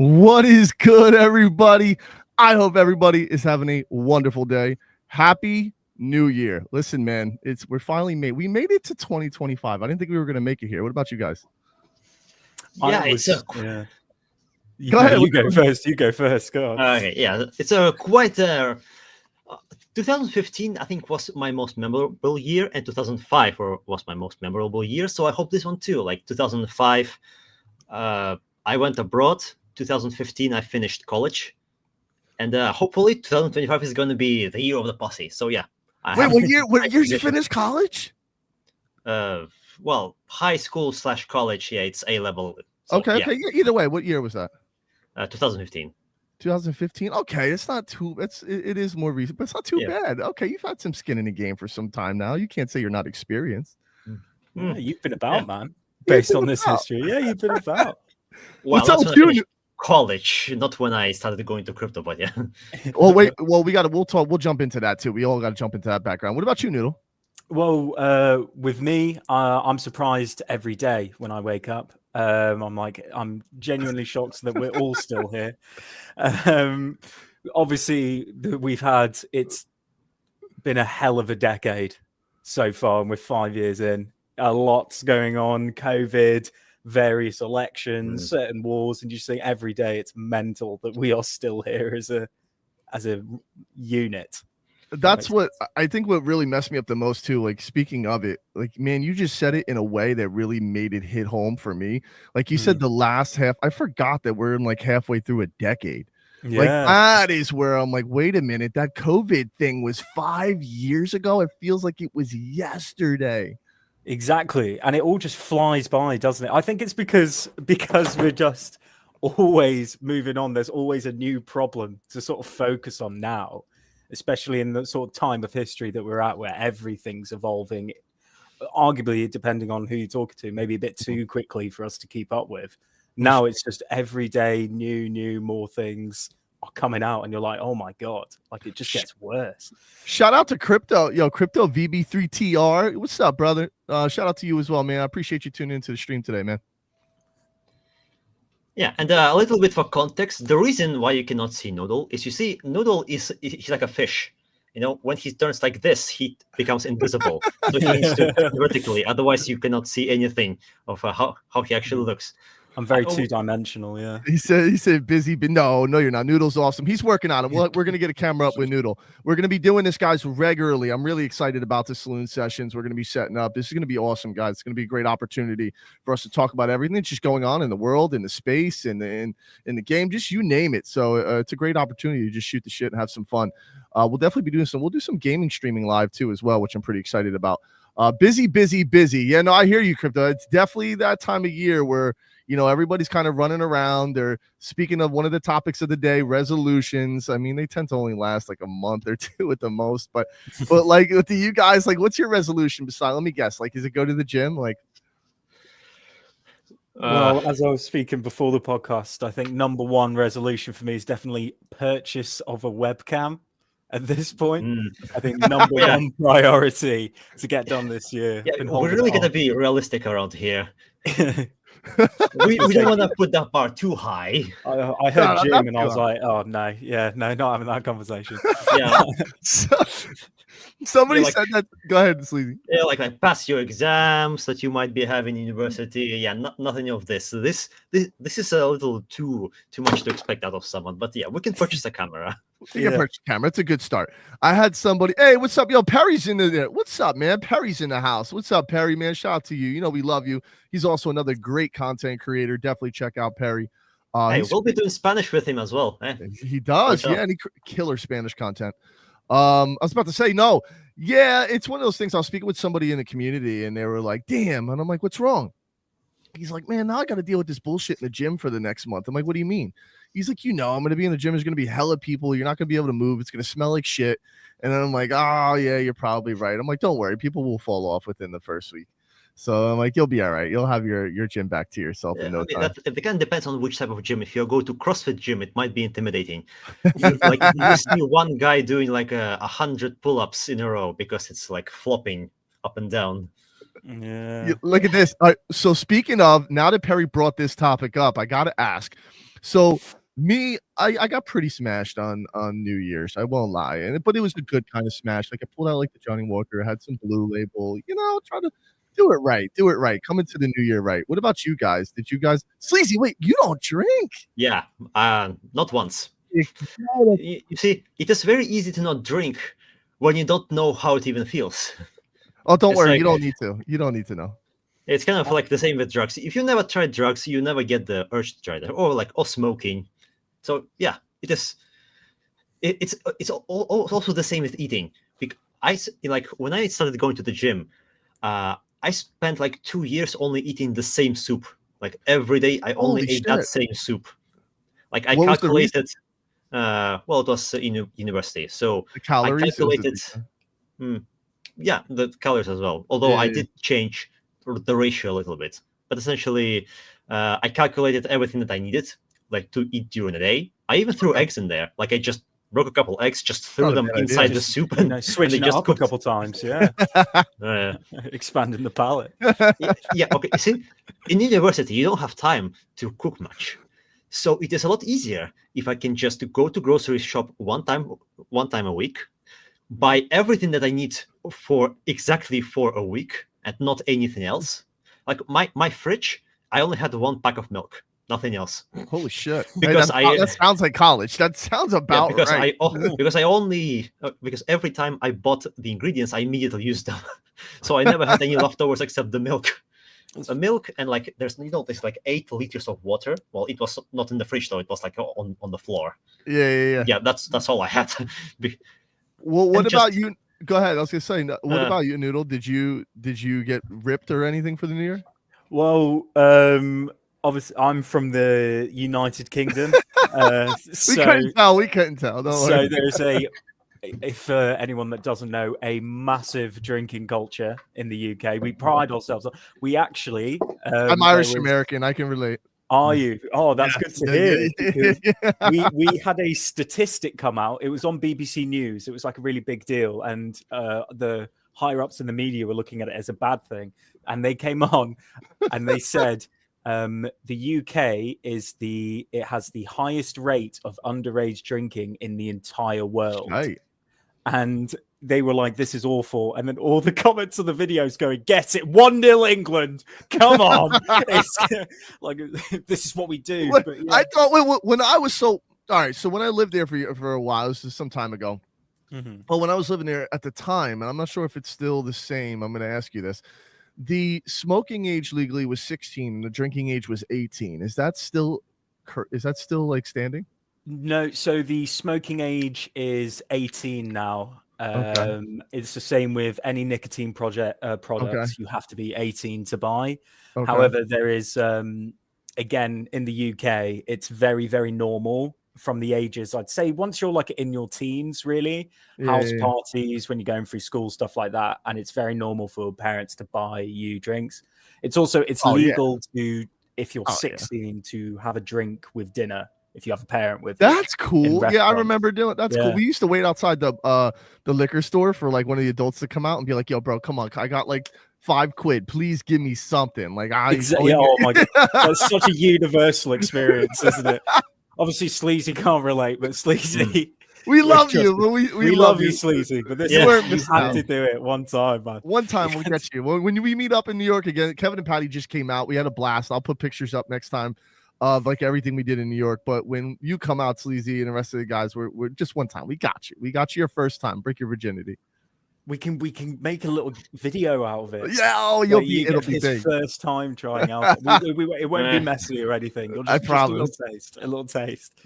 What is good, everybody? I hope everybody is having a wonderful day. Happy New Year. Listen, man, we finally made it to 2025. I didn't think we were going to make it here. What about you guys? Yeah, yeah. Go ahead. You go first. You go first. Go on. Okay, yeah, it's quite 2015, I think, was my most memorable year, and 2005 was my most memorable year. So I hope this one too. Like 2005, I went abroad. 2015, I finished college, and hopefully 2025 is going to be the year of the Posse. So yeah. Wait, what year? What year did you finish college? Well, high school / college. Yeah, it's A level. So, okay. Yeah. Either way, what year was that? 2015. 2015. Okay, it's not too. It is more recent, but it's not too bad. Okay, you've had some skin in the game for some time now. You can't say you're not experienced. Yeah, you've been about, man. Based on this history, yeah, you've been about. Well, that's when I finished college, not when I started going to crypto, but yeah. Well, wait. Well, we'll jump into that too. We all got to jump into that background. What about you, Noodle? Well, with me, I'm surprised every day when I wake up. I'm genuinely shocked that we're all still here. Obviously, it's been a hell of a decade so far, and we're 5 years in. A lot's going on, COVID, various elections, certain wars, and you just think every day it's mental that we are still here as a unit. That's what I think what really messed me up the most too. Like, speaking of it, like, man, you just said it in a way that really made it hit home for me. Like you said, the last half, I forgot that we're in like halfway through a decade. Yeah. Like, that is where I'm like, wait a minute, that COVID thing was 5 years ago. It feels like it was yesterday. Exactly. And it all just flies by, doesn't it? I think it's because we're just always moving on. There's always a new problem to sort of focus on now, especially in the sort of time of history that we're at, where everything's evolving, arguably, depending on who you're talking to, maybe a bit too quickly for us to keep up with. Now it's just every day, new, more things are coming out, and you're like, oh my God, like it just gets worse. Shout out to Crypto. Crypto VB3TR. What's up, brother? Shout out to you as well, man. I appreciate you tuning into the stream today, man. Yeah, and a little bit for context, the reason why you cannot see Noodle is, you see, Noodle he's like a fish. You know, when he turns like this, he becomes invisible. So he needs to turn vertically, otherwise you cannot see anything of how he actually looks. I'm very two-dimensional, yeah. He said busy, but no, you're not. Noodle's awesome. He's working on it. We're gonna get a camera up with Noodle. We're gonna be doing this, guys, regularly. I'm really excited about the Saloon sessions we're gonna be setting up. This is gonna be awesome, guys. It's gonna be a great opportunity for us to talk about everything that's just going on in the world, in the space, in the game, just you name it. So it's a great opportunity to just shoot the shit and have some fun. We'll definitely be we'll do some gaming streaming live too as well, which I'm pretty excited about. Busy. Yeah, no, I hear you, Crypto. It's definitely that time of year where, you know, everybody's kind of running around. They're speaking of one of the topics of the day, resolutions. I mean, they tend to only last like a month or two at the most. But like, to you guys, like, what's your resolution? Besides, let me guess. Like, is it go to the gym? Like, well, as I was speaking before the podcast, I think number one resolution for me is definitely purchase of a webcam. At this point, I think number one priority to get done this year. Yeah, we're really going to be realistic around here. we don't want to put that bar too high. I heard Jim and I was like, oh, no, not having that conversation. Yeah. Somebody said that. Go ahead, Sleazy. Yeah, like pass your exams that you might be having in university. Yeah, nothing of this. So this is a little too much to expect out of someone. But yeah, we can purchase a camera. We can purchase a camera. It's a good start. I had somebody. Hey, what's up, yo? Perry's in there. What's up, man? Perry's in the house. What's up, Perry? Man, shout out to you. You know we love you. He's also another great content creator. Definitely check out Perry. Hey, we'll be doing Spanish with him as well. He does. Yeah, and killer Spanish content. I was about to say, no. Yeah, it's one of those things. I was speaking with somebody in the community and they were like, damn. And I'm like, what's wrong? He's like, man, now I got to deal with this bullshit in the gym for the next month. I'm like, what do you mean? He's like, I'm going to be in the gym. There's going to be hella people. You're not going to be able to move. It's going to smell like shit. And then I'm like, oh, yeah, you're probably right. I'm like, don't worry. People will fall off within the first week. So I'm like, you'll be all right. You'll have your gym back to yourself in no time. It again depends on which type of gym. If you go to CrossFit gym, it might be intimidating. You see one guy doing like 100 pull-ups in a row because it's like flopping up and down. Yeah. Look at this. So speaking of, now that Perry brought this topic up, I got to ask. So me, I got pretty smashed on New Year's. I won't lie, but it was a good kind of smash. Like I pulled out like the Johnny Walker, had some Blue Label. Try to do it right. Do it right. Come into the new year right. What about you guys? Did you guys Sleazy? Wait, you don't drink? Yeah, not once. You You see, it is very easy to not drink when you don't know how it even feels. Oh, don't It's worry. like- You don't need to. You don't need to know. It's kind of like the same with drugs. If you never tried drugs, you never get the urge to try them, or smoking. So yeah, it is. It's also the same with eating. Like when I started going to the gym, I spent like 2 years only eating the same soup. Like every day, I only Holy ate that shit. same soup. Like I What was the reason? calculated. Well, it was in university, so The calories. It was calculated. Yeah, the calories as well. Although I did change the ratio a little bit, but essentially, I calculated everything that I needed, like to eat during the day. I even threw eggs in there. Like I just broke a couple eggs, just threw Not a them bad idea. inside the Just, soup, you and, know, and they switching it just up cooked. a couple times, yeah, expanding the palate. Yeah. Okay. You see, in university, you don't have time to cook much, so it is a lot easier if I can just go to grocery shop one time a week, buy everything that I need for exactly for a week and not anything else. Like my fridge, I only had 1 pack of milk, nothing else. Holy shit! Because that sounds like college. That sounds about because right. because every time I bought the ingredients, I immediately used them, so I never had any leftovers except the milk. Milk and like there's like 8 liters of water. Well, it was not in the fridge though; it was like on the floor. Yeah. Yeah, that's all I had. Well, what And about just- you? Go ahead. I was gonna say. What Uh, about you, Noodle? Did you get ripped or anything for the new year? Well, obviously, I'm from the United Kingdom, We couldn't tell. We couldn't tell. Don't so worry. there's if anyone that doesn't know, a massive drinking culture in the UK. We pride ourselves on. We actually, I'm Irish American. I can relate. Are you? Oh, that's good to hear. Because Yeah. we had a statistic come out. It was on BBC News. It was like a really big deal, and the higher ups in the media were looking at it as a bad thing. And they came on, and they said the UK it has the highest rate of underage drinking in the entire world. Right. And they were like, "This is awful." And then all the comments of the videos going, "Get it, 1-0 England! Come on!" It's like this is what we do. What- But, yeah. I thought when I was all right. So when I lived there for a while, this is some time ago. Mhm. Well, when I was living there at the time, and I'm not sure if it's still the same. I'm going to ask you this: the smoking age legally was 16, and the drinking age was 18. Is that still like standing? No, so the smoking age is 18 now. Okay. It's the same with any nicotine products. Okay. You have to be 18 to buy. Okay. However, there is again in the UK, it's very, very normal from the ages. I'd say once you're like in your teens, really, house Yeah. parties when you're going through school, stuff like that, and it's very normal for parents to buy you drinks. It's Oh, yeah. legal to if you're Oh, yeah. 16 to have a drink with dinner if you have a parent with you. That's cool. Yeah, I restaurants. remember doing. That's cool. Yeah. We used to wait outside the liquor store for like one of the adults to come out and be like, "Yo, bro, come on, I got like £5. Please give me something." Like Exactly. Oh my god, that's such a universal experience, isn't it? Obviously, Sleazy can't relate, but Sleazy, We love trust you, me. but we love you, Sleazy. But this Yeah. is, We're you missing had out. to do it one time, man. One time we'll get you. When we meet up in New York again, Kevin and Patty just came out. We had a blast. I'll put pictures up next time of like everything we did in New York. But when you come out, Sleazy, and the rest of the guys, we're just one time. We got you. We got you your first time. Break your virginity. We can make a little video out of it. Yeah. Oh, Like, it'll get be his big. first time trying out. It won't be messy or anything. You'll I just, promise. just a little taste.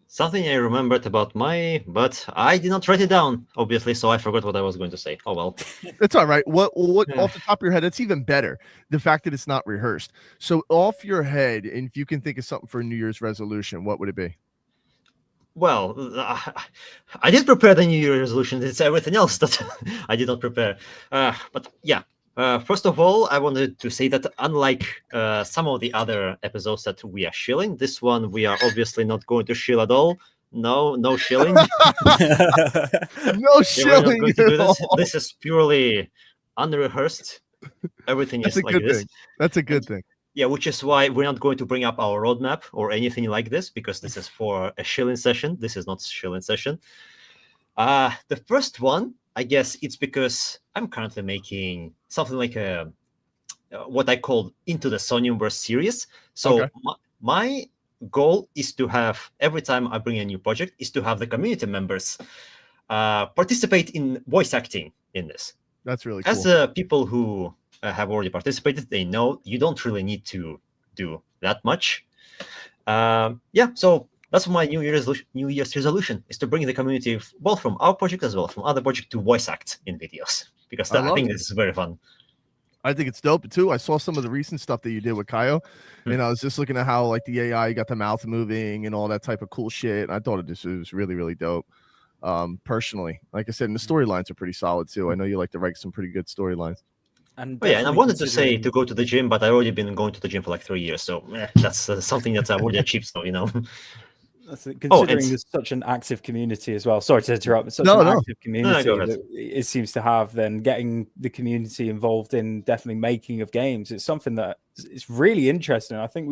Something I remembered about but I did not write it down, obviously, so I forgot what I was going to say. Oh well. It's all right. What Yeah. off the top of your head? That's even better. The fact that it's not rehearsed. So off your head, and if you can think of something for a New Year's resolution, what would it be? Well, I did prepare the New Year resolution. It's everything else that I did not prepare. But yeah, first of all, I wanted to say that unlike some of the other episodes that we are shilling, this one we are obviously not going to shill at all. No shilling. No Yeah, we're not shilling. going to do at this. all. This is purely unrehearsed. Everything That's is a like good this. thing. That's a good thing. Yeah, which is why we're not going to bring up our roadmap or anything like this, because this is for a shilling session. This is not a shilling session. The first one, I guess it's because I'm currently making something like a what I call Into the Soniumverse series. So Okay. my goal is to have, every time I bring a new project, is to have the community members participate in voice acting in this. That's really cool. As people who have already participated, they know you don't really need to do that much. Yeah, so that's my New Year's resolution, is to bring the community, both from our project as well from other projects, to voice act in videos, because I think this is very fun. I think it's dope too. I saw some of the recent stuff that you did with Kaio, and I was just looking at how like the AI got the mouth moving and all that type of cool shit. And I thought it was really, really dope. Personally, like I said, and the storylines are pretty solid too. I know you like to write some pretty good storylines. And and I wanted to say to go to the gym, but I've already been going to the gym for like 3 years, so that's something that I've already achieved. So considering there's such an active community as well. Sorry to interrupt, but active community that it seems to have, then getting the community involved in definitely making of games, it's something that is really interesting. I think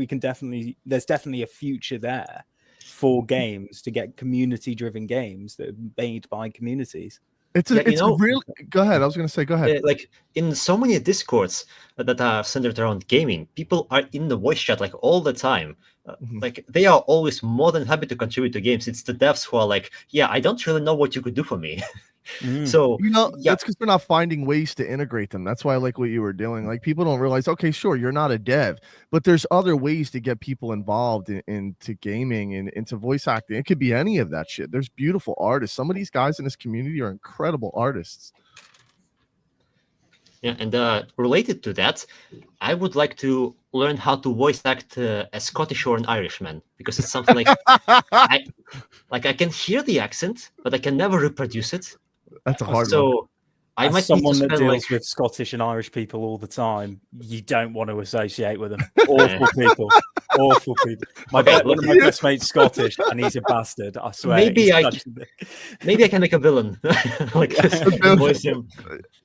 there's definitely a future there for games, to get community-driven games that are made by communities. It's really. Go ahead. I was going to say, go ahead. Like in so many Discords that are centered around gaming, people are in the voice chat like all the time. Like they are always more than happy to contribute to games. It's the devs who are like, yeah, I don't really know what you could do for me. So that's because they're not finding ways to integrate them. That's why I like what you were doing. Like people don't realize, okay, sure, you're not a dev, but there's other ways to get people involved into gaming and into voice acting. It could be any of that shit. There's beautiful artists. Some of these guys in this community are incredible artists. Yeah, and related to that, I would like to learn how to voice act a Scottish or an Irishman, because it's something like I can hear the accent, but I can never reproduce it. That's a hard one. So I might someone need to that spend deals with Scottish and Irish people all the time, you don't want to associate with them. Awful people. Awful people. One of my best mates Scottish, and he's a bastard. I swear. Maybe I can make a villain like this. Voice him.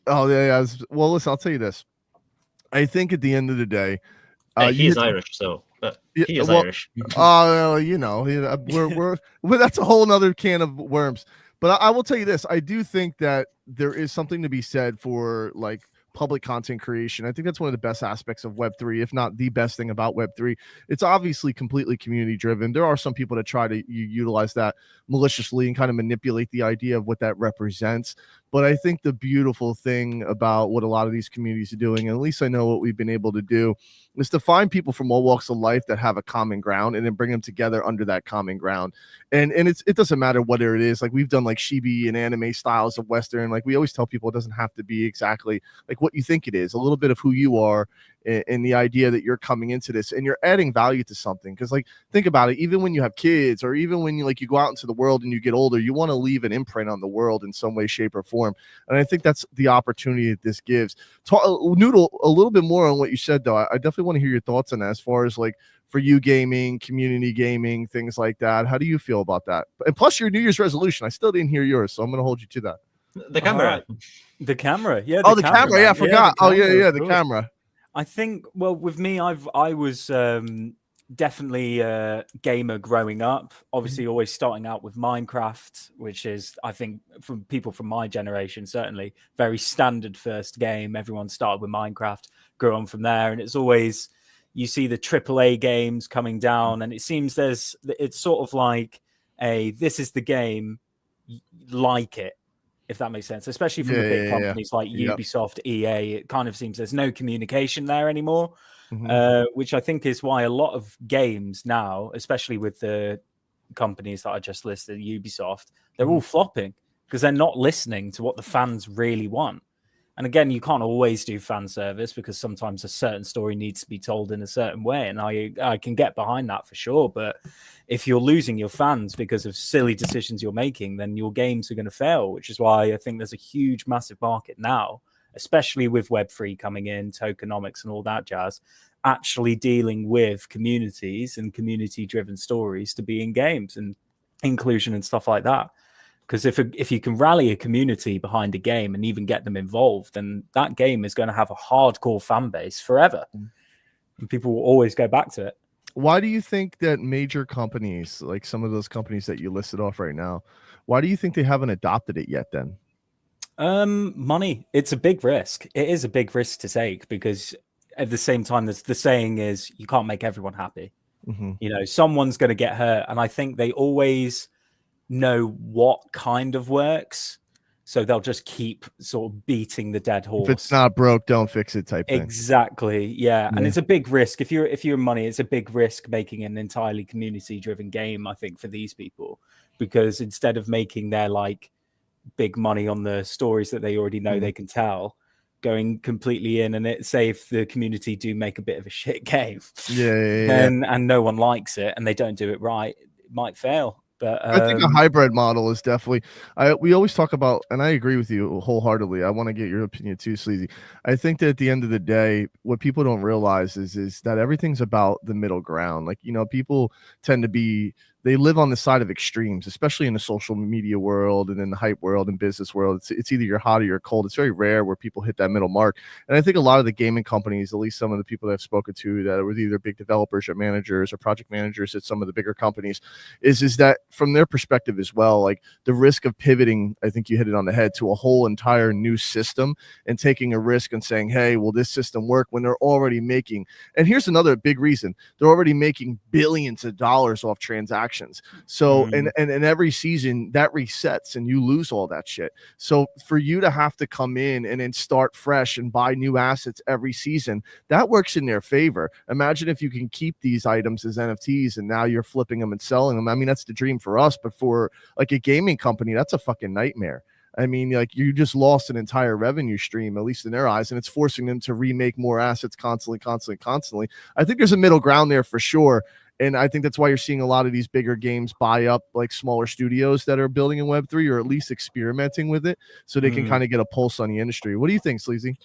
Oh yeah. Well, listen, I'll tell you this. I think at the end of the day, he's Irish, so he is Irish. We're that's a whole nother can of worms. But I will tell you this, I do think that there is something to be said for like public content creation. I think that's one of the best aspects of Web3, if not the best thing about Web3. It's obviously completely community driven. There are some people that try to utilize that maliciously and kind of manipulate the idea of what that represents. But I think the beautiful thing about what a lot of these communities are doing, and at least I know what we've been able to do, is to find people from all walks of life that have a common ground and then bring them together under that common ground. And it doesn't matter what it is. Like we've done like chibi and anime styles of Western. Like we always tell people it doesn't have to be exactly like what you think it is. A little bit of who you are and the idea that you're coming into this and you're adding value to something. Because like think about it, even when you have kids or even when you go out into the world and you get older, you want to leave an imprint on the world in some way, shape, or form. And I think that's the opportunity that this gives. Noodle, a little bit more on what you said though. I definitely want to hear your thoughts on that as far as like for you gaming, community gaming, things like that. How do you feel about that? And plus your New Year's resolution, I still didn't hear yours, so I'm going to hold you to that. The camera. The camera. Yeah. The camera. Yeah, I forgot. The camera. I think, well, with me, I was definitely a gamer growing up. Obviously, always starting out with Minecraft, which is, I think, from people from my generation, certainly very standard first game. Everyone started with Minecraft, grew on from there, and it's always you see the AAA games coming down, and it seems it's sort of like this is the game, like it. If that makes sense, especially from the big companies like Ubisoft, EA, it kind of seems there's no communication there anymore, which I think is why a lot of games now, especially with the companies that I just listed, Ubisoft, they're all flopping because they're not listening to what the fans really want. And again, you can't always do fan service because sometimes a certain story needs to be told in a certain way. And I can get behind that for sure. But if you're losing your fans because of silly decisions you're making, then your games are going to fail, which is why I think there's a huge, massive market now, especially with Web3 coming in, tokenomics and all that jazz, actually dealing with communities and community-driven stories to be in games and inclusion and stuff like that. Because if you can rally a community behind a game and even get them involved, then that game is going to have a hardcore fan base forever. and people will always go back to it. Why do you think that major companies, like some of those companies that you listed off right now, why do you think they haven't adopted it yet then? Money. It's a big risk. It is a big risk to take, because at the same time, the saying is you can't make everyone happy. You know, someone's going to get hurt. And I think they always know what kind of works. So they'll just keep sort of beating the dead horse. If it's not broke, don't fix it type thing. Exactly. Yeah. And it's a big risk. If you're money, it's a big risk making an entirely community driven game, I think, for these people, because instead of making their like big money on the stories that they already know they can tell, going completely in, and say if the community do make a bit of a shit game, and no one likes it and they don't do it right, it might fail. But I think a hybrid model is definitely, we always talk about, and I agree with you wholeheartedly. I want to get your opinion too, Sleazy. I think that at the end of the day, what people don't realize is that everything's about the middle ground. Like, you know, people tend to be, they live on the side of extremes, especially in the social media world and in the hype world and business world. It's either you're hot or you're cold. It's very rare where people hit that middle mark. And I think a lot of the gaming companies, at least some of the people that I've spoken to that were either big developers or managers or project managers at some of the bigger companies, is that from their perspective as well, like the risk of pivoting, I think you hit it on the head, to a whole entire new system and taking a risk and saying, hey, will this system work, when they're already making, and here's another big reason, they're already making billions of dollars off transactions. So and every season that resets and you lose all that shit. So for you to have to come in and then start fresh and buy new assets every season, that works in their favor. Imagine if you can keep these items as NFTs and now you're flipping them and selling them. I mean, that's the dream for us, but for like a gaming company, that's a fucking nightmare. I mean, like, you just lost an entire revenue stream, at least in their eyes, and it's forcing them to remake more assets constantly. I think there's a middle ground there for sure. And I think that's why you're seeing a lot of these bigger games buy up like smaller studios that are building in Web3 or at least experimenting with it, so they can kind of get a pulse on the industry. What do you think, Sleazy?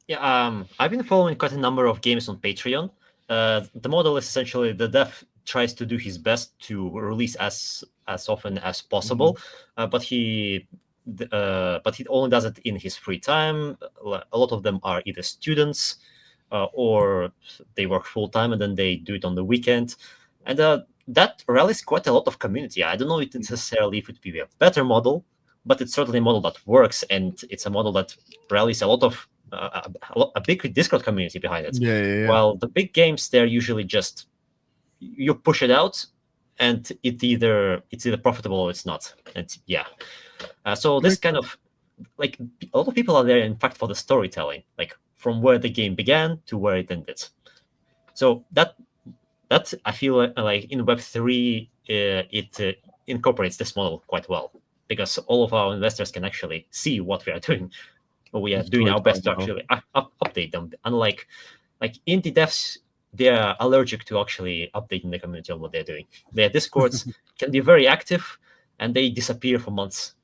Yeah, I've been following quite a number of games on Patreon. The model is essentially the dev tries to do his best to release as often as possible, but he only does it in his free time. A lot of them are either students or they work full time and then they do it on the weekend, and that rallies quite a lot of community. I don't know if necessarily if it would be a better model, but it's certainly a model that works, and it's a model that rallies a lot of a big Discord community behind it. Yeah. While the big games, they're usually just you push it out, and it's either profitable or it's not. And so this kind of like a lot of people are there, in fact, for the storytelling, like from where the game began to where it ended. So that I feel like in Web3 it incorporates this model quite well, because all of our investors can actually see what we are doing. We are doing our best to actually update them. Unlike like indie devs, they are allergic to actually updating the community on what they're doing. Their Discords can be very active, and they disappear for months.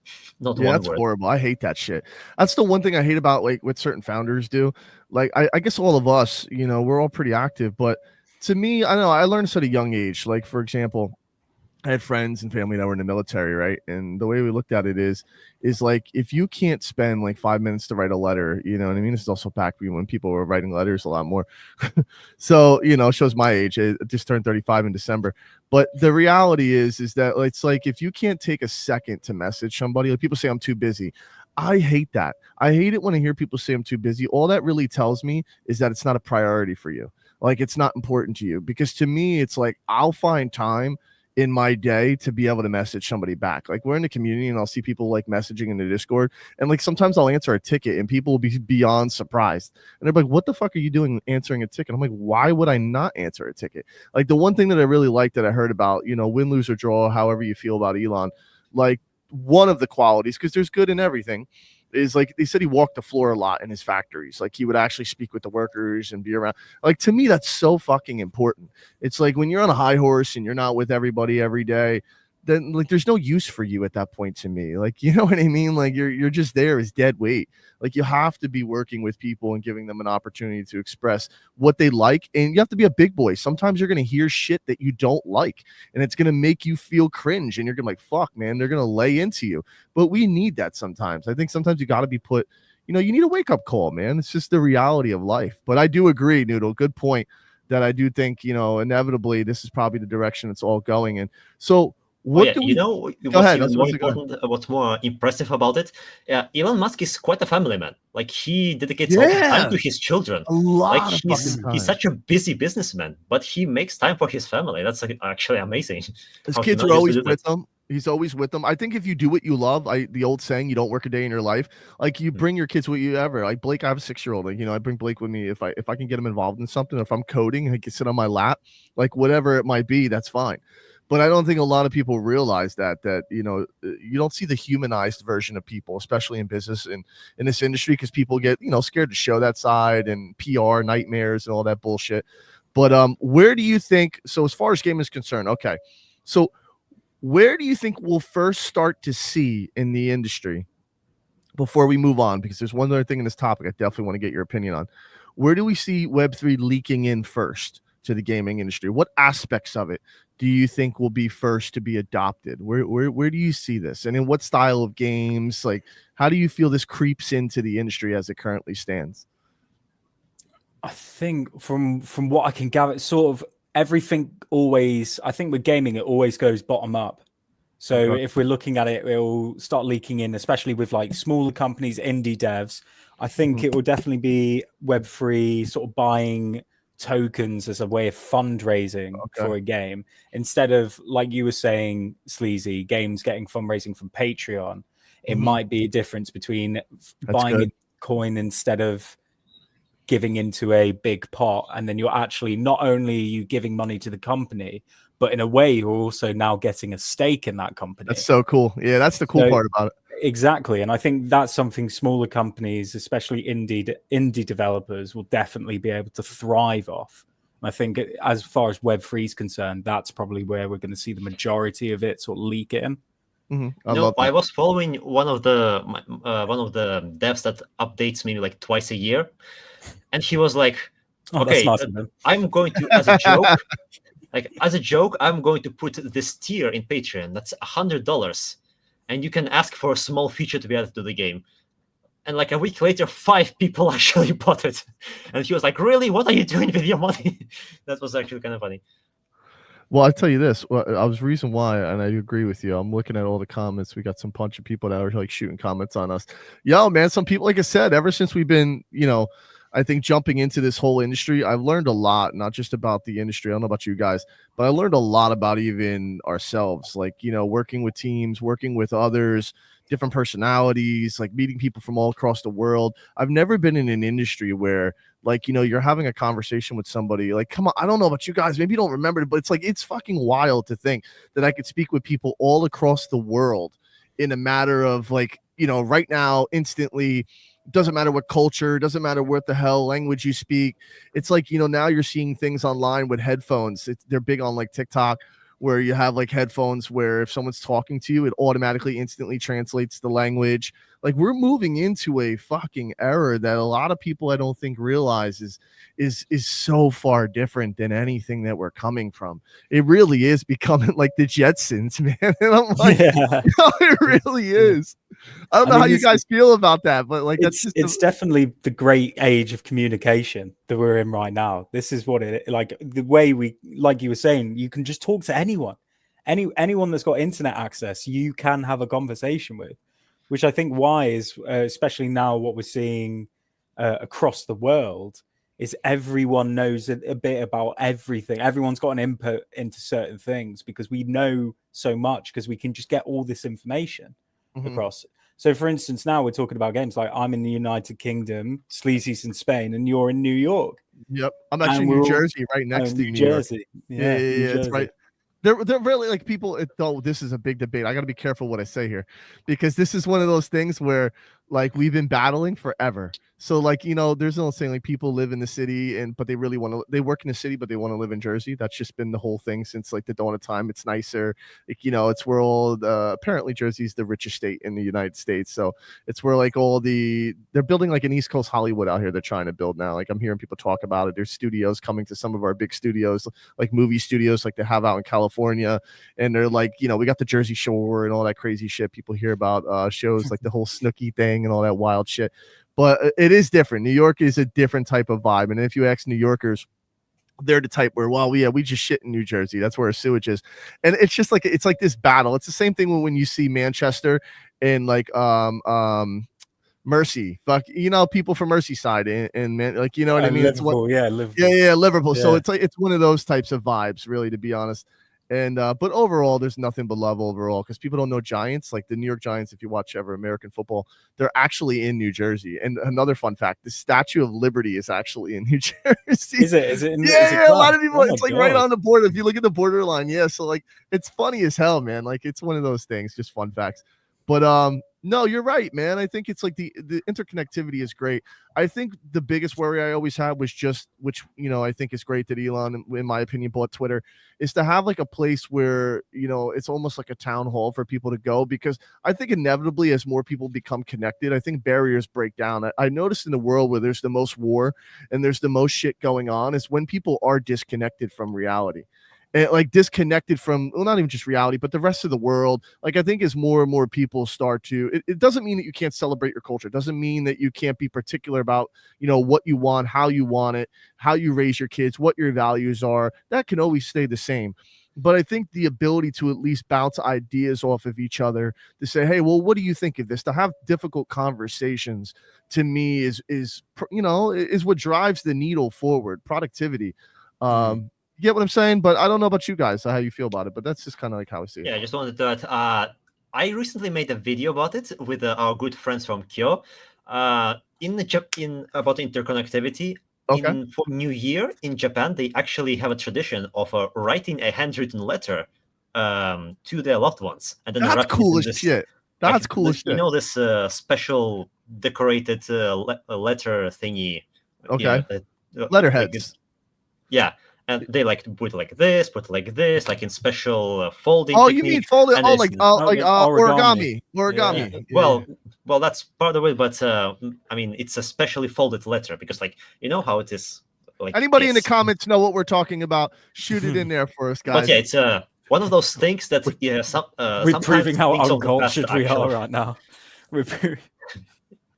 That's horrible. I hate that shit. That's the one thing I hate about like what certain founders do. Like I guess all of us, you know, we're all pretty active, but to me, I don't know, I learned this at a young age. Like, for example, I had friends and family that were in the military, right? And the way we looked at it is like, if you can't spend like 5 minutes to write a letter, you know what I mean? This is also back when people were writing letters a lot more. So, you know, shows my age. I just turned 35 in December. But the reality is that it's like, if you can't take a second to message somebody, like people say I'm too busy. I hate that. I hate it when I hear people say I'm too busy. All that really tells me is that it's not a priority for you. Like, it's not important to you, because to me, it's like, I'll find time in my day to be able to message somebody back. Like, we're in the community and I'll see people like messaging in the Discord, and like sometimes I'll answer a ticket and people will be beyond surprised, and they're like, what the fuck are you doing answering a ticket? I'm like, why would I not answer a ticket? Like, the one thing that I really like that I heard about, you know, win, lose, or draw, however you feel about Elon, like one of the qualities, because there's good in everything, is like they said he walked the floor a lot in his factories. Like, he would actually speak with the workers and be around. Like, to me, that's so fucking important. It's like when you're on a high horse and you're not with everybody every day, then like there's no use for you at that point to me. Like, you know what I mean? Like, you're just there as dead weight. Like, you have to be working with people and giving them an opportunity to express what they like. And you have to be a big boy. Sometimes you're going to hear shit that you don't like, and it's going to make you feel cringe, and you're going to like, fuck, man, they're going to lay into you. But we need that sometimes. I think sometimes you got to be put, you know, you need a wake up call, man. It's just the reality of life. But I do agree, Noodle. Good point. that I do think, you know, inevitably this is probably the direction it's all going in. So what do we Go go what's ahead? even That's more what's go ahead. important, what's more impressive about it? Elon Musk is quite a family man. Like he dedicates a lot of time Yeah, to his children. a Like lot of fucking he's time. such a busy businessman, but he makes time for his family. That's actually amazing. His how he kids are manages to always do with that. them. He's always with them. I think if you do what you love, the old saying, you don't work a day in your life. Like you bring your kids with you ever. Like Blake, I have a 6-year-old. Like, you know, I bring Blake with me if I can get him involved in something. If I'm coding, he can sit on my lap, like whatever it might be, that's fine. But I don't think a lot of people realize that you know, you don't see the humanized version of people, especially in business and in this industry, because people get, you know, scared to show that side and PR nightmares and all that bullshit. But where do you think? So as far as gaming is concerned, okay, so where do you think we'll first start to see in the industry before we move on? Because there's one other thing in this topic I definitely want to get your opinion on. Where do we see Web3 leaking in first to the gaming industry? What aspects of it do you think will be first to be adopted? Where do you see this? And in what style of games? Like, how do you feel this creeps into the industry as it currently stands? I think from what I can gather, it's sort of everything always, I think with gaming, it always goes bottom up. So Okay. if we're looking at it, it'll start leaking in, especially with like smaller companies, indie devs. I think it will definitely be Web3 sort of buying tokens as a way of fundraising for a game, instead of, like you were saying, Sleazy, games getting fundraising from Patreon. It might be a difference between buying a coin instead of giving into a big pot, and then you're actually not only you giving money to the company, but in a way you're also now getting a stake in that company. That's so cool. Yeah, that's the cool part about it. Exactly. And I think that's something smaller companies, especially indie developers, will definitely be able to thrive off. And I think as far as Web3 is concerned, that's probably where we're going to see the majority of it sort of leak in. I love that. I was following one of the devs that updates maybe like twice a year, and he was like, "Okay, that's nice of him. I'm going to, as a joke, I'm going to put this tier in Patreon. That's $100, and you can ask for a small feature to be added to the game." And like a week later, 5 people actually bought it, and he was like, "Really? What are you doing with your money?" That was actually kind of funny. Well, I tell you this, I was reason why, and I agree with you. I'm looking at all the comments. We got some bunch of people that are like shooting comments on us. Yo, man, some people, like I said, ever since we've been, you know, I think jumping into this whole industry, I've learned a lot, not just about the industry. I don't know about you guys, but I learned a lot about even ourselves, like, you know, working with teams, working with others, different personalities, like meeting people from all across the world. I've never been in an industry where, like, you know, you're having a conversation with somebody, like, come on, I don't know about you guys, maybe you don't remember it, but it's like, it's fucking wild to think that I could speak with people all across the world in a matter of, like, you know, right now, instantly. Doesn't matter what culture, doesn't matter what the hell language you speak. It's like, you know, now you're seeing things online with headphones. They're big on like TikTok, where you have like headphones where if someone's talking to you, it automatically instantly translates the language. Like, we're moving into a fucking era that a lot of people, I don't think, realize is so far different than anything that we're coming from. It really is becoming like the Jetsons, man. And I'm like, no, it really is. I don't know how you guys feel about that, but like, it's definitely the great age of communication that we're in right now. This is what it, like, the way we, like you were saying, you can just talk to anyone, anyone that's got internet access, you can have a conversation with, which I think why is, especially now what we're seeing across the world, is everyone knows a bit about everything. Everyone's got an input into certain things because we know so much, because we can just get all this information across. So, for instance, now we're talking about games like I'm in the United Kingdom, Sleazy's in Spain, and you're in New York. Yep, I'm actually in New Jersey, right next to New Jersey. Yeah, it's right. They're really like people. Though this is a big debate. I got to be careful what I say here, because this is one of those things where, like, we've been battling forever. So, like, you know, there's no saying, like, people live in the city but they really want to. They work in the city, but they want to live in Jersey. That's just been the whole thing since like the dawn of time. It's nicer, like, you know, it's where all apparently Jersey's the richest state in the United States. So it's where like they're building like an East Coast Hollywood out here. They're trying to build now. Like, I'm hearing people talk about it. There's studios coming to some of our big studios, like movie studios, like they have out in California, and they're like, you know, we got the Jersey Shore and all that crazy shit people hear about, shows like the whole Snooki thing and all that wild shit. But it is different. New York is a different type of vibe. And if you ask New Yorkers, they're the type where, well, yeah, we just shit in New Jersey. That's where our sewage is. And it's just like, it's like this battle. It's the same thing when you see Manchester and like, Mercy, fuck, you know, people from Merseyside and man, like, you know what I mean? Liverpool, Liverpool. yeah, Liverpool. Yeah. So it's like, it's one of those types of vibes, really, to be honest. And but overall, there's nothing but love overall, because people don't know Giants, like the New York Giants. If you watch ever American football, they're actually in New Jersey. And another fun fact: the Statue of Liberty is actually in New Jersey. Is it? Yeah. A lot of people. Oh It's like God. right on the border. If you look at the borderline, yeah. So like, it's funny as hell, man. Like, it's one of those things. Just fun facts. But no, you're right, man. I think it's like the interconnectivity is great. I think the biggest worry I always had was just, which, you know, I think is great that Elon, in my opinion, bought Twitter, is to have like a place where, you know, it's almost like a town hall for people to go, because I think inevitably as more people become connected, I think barriers break down. I noticed in the world where there's the most war and there's the most shit going on is when people are disconnected from reality. And like disconnected from, well, not even just reality, but the rest of the world. Like, I think as more and more people start to, it doesn't mean that you can't celebrate your culture. It doesn't mean that you can't be particular about, you know, what you want, how you want it, how you raise your kids, what your values are. That can always stay the same. But I think the ability to at least bounce ideas off of each other, to say, hey, well, what do you think of this? To have difficult conversations, to me is you know, is what drives the needle forward. Productivity. You get what I'm saying? But I don't know about you guys, how you feel about it, but that's just kind of like how I see it. Yeah, I just wanted to add, I recently made a video about it with our good friends from Kyo, about interconnectivity. Okay. For New Year in Japan, they actually have a tradition of writing a handwritten letter to their loved ones, and then that's cool as shit. That's cool as shit. You know, this special decorated letter thingy. Okay. You know, letterheads. Yeah. And they like to put like this, like in special folding. Oh, technique. You mean folded? Oh, like origami. Origami. Yeah. Well, that's part of it, but I mean, it's a specially folded letter, because, like, you know how it is. Like, anybody in the comments know what we're talking about? Shoot it in there for us, guys. But yeah, it's one of those things that we're proving how uncultured we are right now.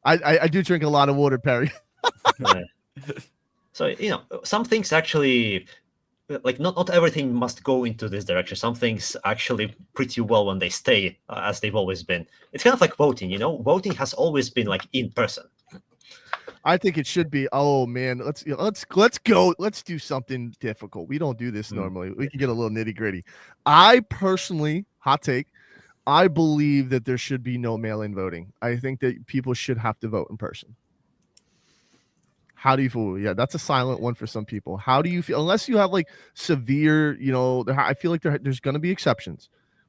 I do drink a lot of water, Perry. So, you know, some things actually, like, not everything must go into this direction. Some things actually pretty well when they stay as they've always been. It's kind of like voting, you know? Voting has always been like in person. I think it should be. Oh man, let's go. Let's do something difficult. We don't do this normally. We can get a little nitty gritty. I personally, hot take, I believe that there should be no mail-in voting. I think that people should have to vote in person. How do you feel? Yeah, that's a silent one for some people. How do you feel? Unless you have like severe, you know, I feel like there's going to be exceptions,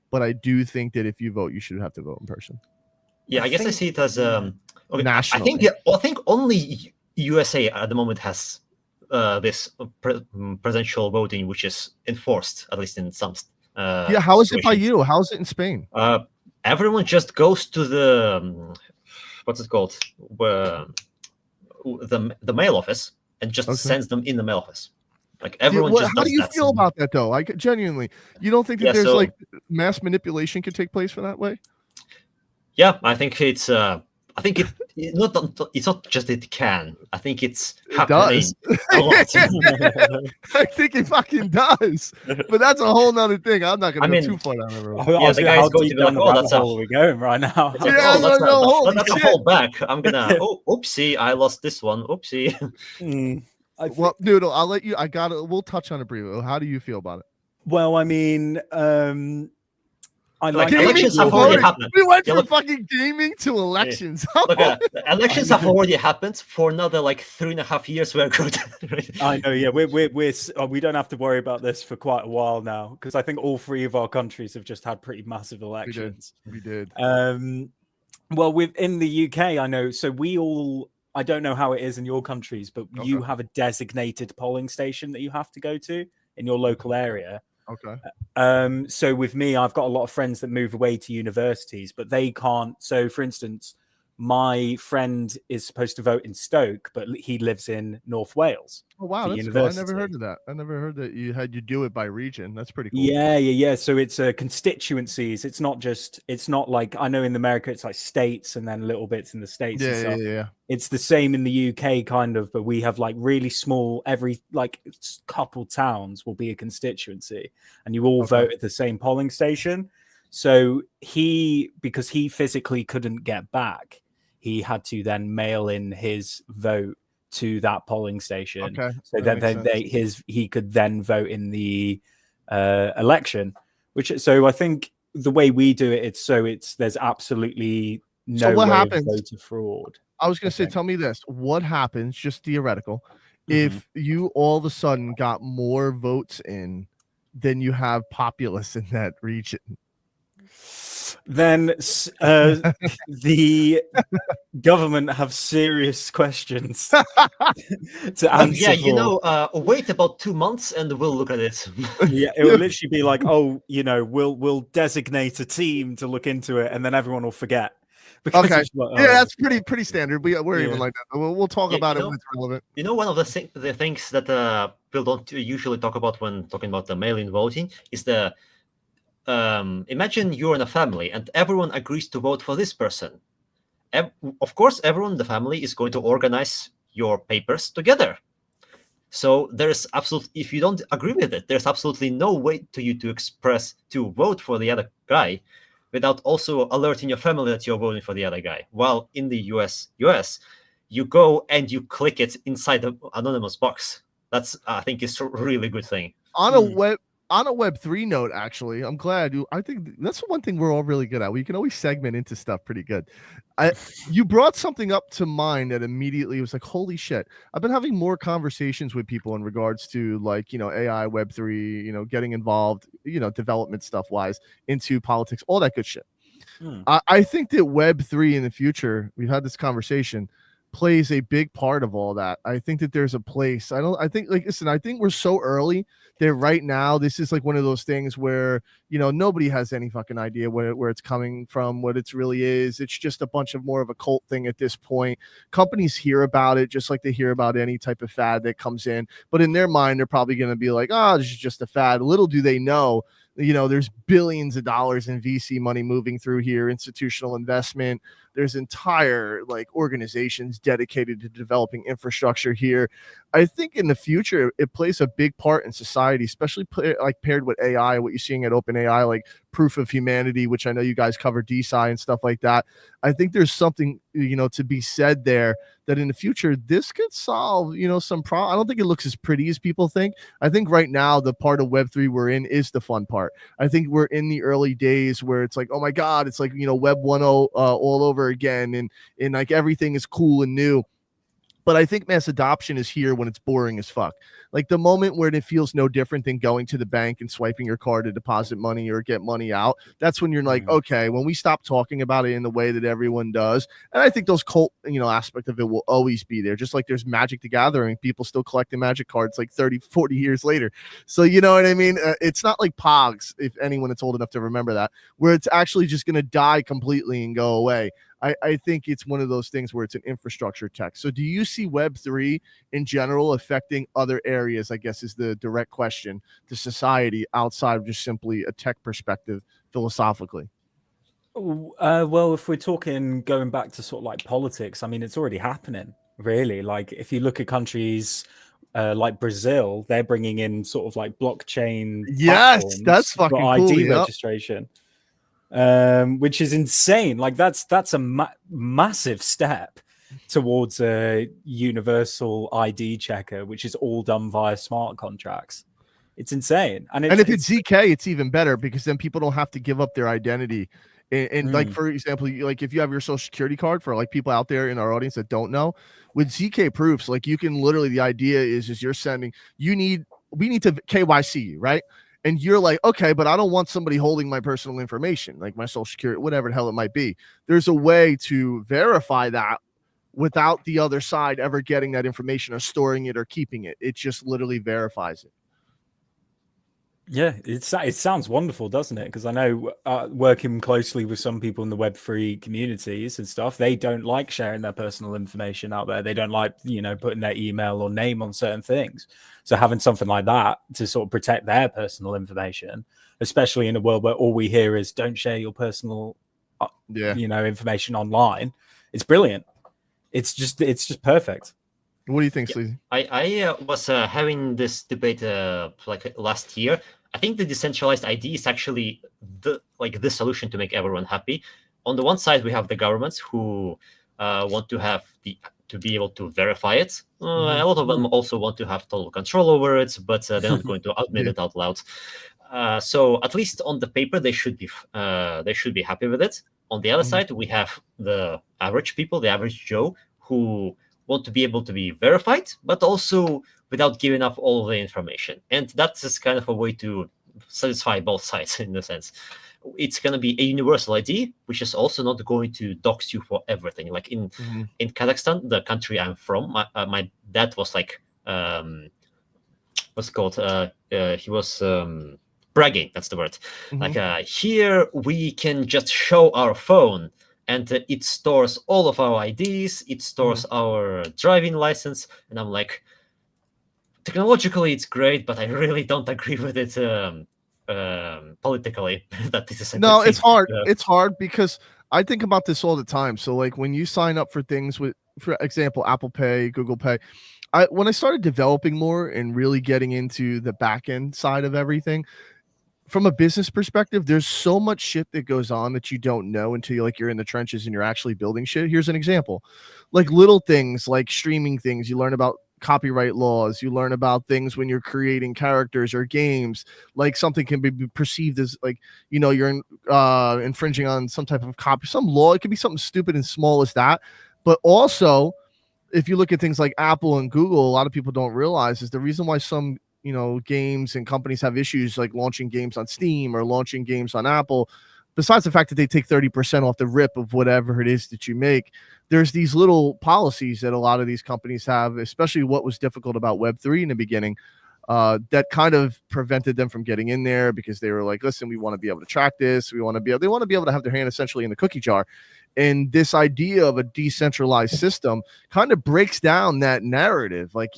but I do think that if you vote, you should have to vote in person. Yeah, I guess I see it as okay, national. I think only USA at the moment has this presidential voting, which is enforced, at least in some. Yeah, how is it by you? How is it in Spain? Everyone just goes to the what's it called? The mail office, and just sends them in the mail office. Like, everyone just how does do you that. feel about that, though? Like, genuinely, you don't think that there's like mass manipulation could take place for that way? Yeah, I think it's it's not just it can. I think it's happening a lot. I think it fucking does. But that's a whole nother thing. I'm not going to go too far down the road. Yeah, the guy's going to be like, oh, that's how we going right now. That's a whole back. I'm gonna. Oopsie, I lost this one. Oopsie. Well, Noodle, I'll let you. We'll touch on it briefly. How do you feel about it? Well, I mean, elections have already happened. We went from fucking gaming to elections. Yeah. Elections have already happened. For another like 3.5 years, we're good. I know. Yeah, we don't have to worry about this for quite a while now, because I think all three of our countries have just had pretty massive elections. We did. Well, within the UK, I know. So I don't know how it is in your countries, but you have a designated polling station that you have to go to in your local area. Okay. So with me, I've got a lot of friends that move away to universities, but they can't. So, for instance, my friend is supposed to vote in Stoke, but he lives in North Wales. Oh wow, for that's cool. I never university. heard of that. I never heard that you do it by region. That's pretty cool. Yeah. So it's constituencies. It's not like, I know in America it's like states and then little bits in the states and stuff. Yeah. It's the same in the UK kind of, but we have like really small, every like couple towns will be a constituency, and you all vote at the same polling station. So because he physically couldn't get back, he had to then mail in his vote to that polling station. Okay. So that he could then vote in the election. So I think the way we do it, there's absolutely no way of voter fraud. I was going to say, tell me this: what happens, just theoretical, if you all of a sudden got more votes in than you have populace in that region? Then the government have serious questions to answer. Yeah, wait about 2 months and we'll look at it. Yeah, it will literally be like, we'll designate a team to look into it, and then everyone will forget. Okay. That's pretty standard. We're even like that. We'll talk about it when it's relevant. One of the things that people don't usually talk about when talking about the mail-in voting is the imagine you're in a family and everyone agrees to vote for this person. Of course, everyone in the family is going to organize your papers together. So if you don't agree with it, there's absolutely no way to you to vote for the other guy without also alerting your family that you're voting for the other guy. While in the US, you go and you click it inside the anonymous box. That's, I think, is a really good thing. On a Web3 note, actually, I'm glad I think that's one thing we're all really good at. We can always segment into stuff pretty good. You brought something up to mind that immediately was like, holy shit. I've been having more conversations with people in regards to like, AI, Web3, getting involved, development stuff wise into politics, all that good shit. I think that Web3 in the future, we've had this conversation, plays a big part of all that. I think that there's a place. I think we're so early that right now this is like one of those things where nobody has any fucking idea where it's coming from, what it really is. It's just a bunch of more of a cult thing at this point. Companies hear about it just like they hear about any type of fad that comes in, but in their mind they're probably going to be like, this is just a fad. Little do they know, there's billions of dollars in VC money moving through here, institutional investment. There's entire like organizations dedicated to developing infrastructure here. I think in the future, it plays a big part in society, especially paired with AI, what you're seeing at OpenAI, like Proof of Humanity, which I know you guys cover DeSci and stuff like that. I think there's something, to be said there that in the future, this could solve, some problem. I don't think it looks as pretty as people think. I think right now, the part of Web3 we're in is the fun part. I think we're in the early days where it's like, oh my God, it's like, Web 1.0 all over again. And like everything is cool and new. But I think mass adoption is here when it's boring as fuck. Like the moment where it feels no different than going to the bank and swiping your card to deposit money or get money out. That's when you're like, okay, when we stop talking about it in the way that everyone does. And I think those cult, aspect of it will always be there. Just like there's Magic the Gathering, people still collecting Magic cards like 30, 40 years later. So you know what I mean? It's not like Pogs, if anyone is old enough to remember that, where it's actually just going to die completely and go away. I think it's one of those things where it's an infrastructure tech. So do you see Web3 in general affecting other areas, I guess is the direct question, to society outside of just simply a tech perspective philosophically? Well, if we're talking going back to sort of like politics, I mean, it's already happening, really. Like if you look at countries like Brazil, they're bringing in sort of like blockchain. Yes, that's fucking cool. ID registration. Which is insane. Like that's a massive step towards a universal ID checker, which is all done via smart contracts. It's insane. And if it's ZK, it's even better because then people don't have to give up their identity. And like, for example, like if you have your social security card, for like people out there in our audience that don't know, with ZK proofs, like you can literally, the idea is you're sending, we need to KYC you, right? And you're like, okay, but I don't want somebody holding my personal information, like my social security, whatever the hell it might be. There's a way to verify that without the other side ever getting that information or storing it or keeping it. It just literally verifies it. Yeah, it sounds wonderful, doesn't it? Because I know working closely with some people in the Web3 communities and stuff, they don't like sharing their personal information out there. They don't like, putting their email or name on certain things. So having something like that to sort of protect their personal information, especially in a world where all we hear is don't share your personal, information online, it's brilliant. It's just perfect. What do you think, Sleazy? I was having this debate like last year. I think the decentralized ID is actually the solution to make everyone happy. On the one side, we have the governments who want to be able to verify it. A lot of them also want to have total control over it, but they're not going to admit it out loud. So at least on the paper, they should be happy with it. On the other side, we have the average people, the average Joe, who want to be able to be verified, but also without giving up all of the information. And that's just kind of a way to satisfy both sides in a sense. It's going to be a universal ID, which is also not going to dox you for everything. Like in Kazakhstan, the country I'm from, my dad was like, what's it called? He was bragging. That's the word. Like here, we can just show our phone. And it stores all of our IDs. It stores our driving license. And I'm like, technologically, it's great, but I really don't agree with it politically. That this is no, it's hard. It's hard because I think about this all the time. So, like when you sign up for things with, for example, Apple Pay, Google Pay, when I started developing more and really getting into the back end side of everything. From a business perspective, there's so much shit that goes on that you don't know until you're in the trenches and you're actually building shit. Here's an example. Like little things like streaming things, you learn about copyright laws, you learn about things when you're creating characters or games, like something can be perceived as like, you're infringing on some type of some law. It could be something stupid and small as that. But also, if you look at things like Apple and Google, a lot of people don't realize is the reason why some games and companies have issues like launching games on Steam or launching games on Apple, besides the fact that they take 30% off the rip of whatever it is that you make, there's these little policies that a lot of these companies have, especially what was difficult about Web3 in the beginning, that kind of prevented them from getting in there because they were like, listen, we want to be able to track this. They want to be able to have their hand essentially in the cookie jar. And this idea of a decentralized system kind of breaks down that narrative. Like,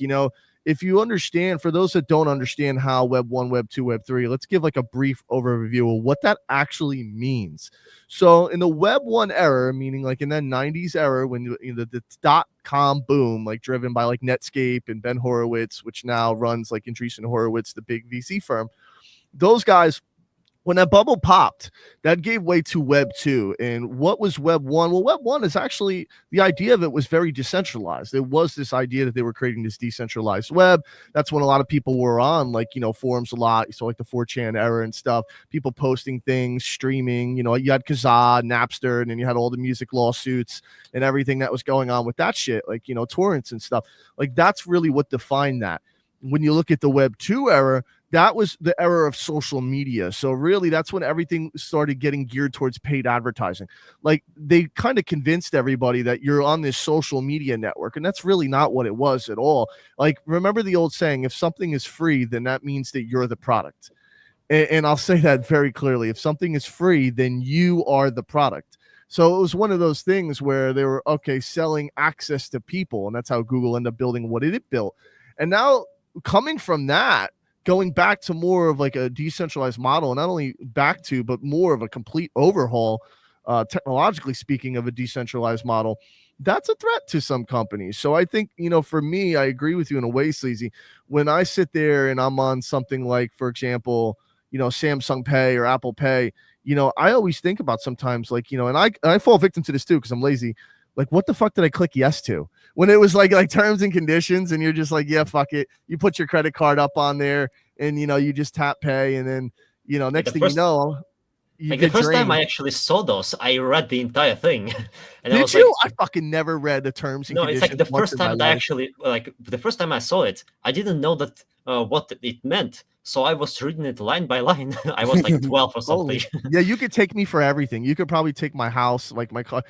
if you understand, for those that don't understand how Web 1, Web 2, Web 3, let's give like a brief overview of what that actually means. So in the Web 1 era, meaning like in that 90s era when the .com boom, like driven by like Netscape and Ben Horowitz, which now runs like Andreessen Horowitz, the big VC firm, those guys, when that bubble popped, that gave way to Web 2. And what was Web 1? Well, Web 1 is actually, the idea of it was very decentralized. It was this idea that they were creating this decentralized web. That's when a lot of people were on, like, forums a lot. So like the 4chan era and stuff, people posting things, streaming, you had Kazaa, Napster, and then you had all the music lawsuits and everything that was going on with that shit, like, torrents and stuff. Like, that's really what defined that. When you look at the Web 2 era, that was the era of social media. So really, that's when everything started getting geared towards paid advertising. Like, they kind of convinced everybody that you're on this social media network, and that's really not what it was at all. Like, remember the old saying, if something is free, then that means that you're the product. And I'll say that very clearly. If something is free, then you are the product. So it was one of those things where they were, selling access to people, and that's how Google ended up building what it built. And now, coming from that, going back to more of like a decentralized model, and not only back to, but more of a complete overhaul, technologically speaking, of a decentralized model, that's a threat to some companies. So I think, for me, I agree with you in a way, Sleazy. When I sit there and I'm on something like, for example, Samsung Pay or Apple Pay, I always think about sometimes like, and I fall victim to this too, because I'm lazy. Like, what the fuck did I click yes to? When it was like terms and conditions, and you're just like, yeah, fuck it. You put your credit card up on there, and you just tap pay, and then next thing you know, like the first time I actually saw those, I read the entire thing. And did you? Like, I fucking never read the terms and conditions. No, it's like the first time that I actually, like the first time I saw it, I didn't know that what it meant. So I was reading it line by line. I was like 12 or something. Yeah, you could take me for everything. You could probably take my house, like my car,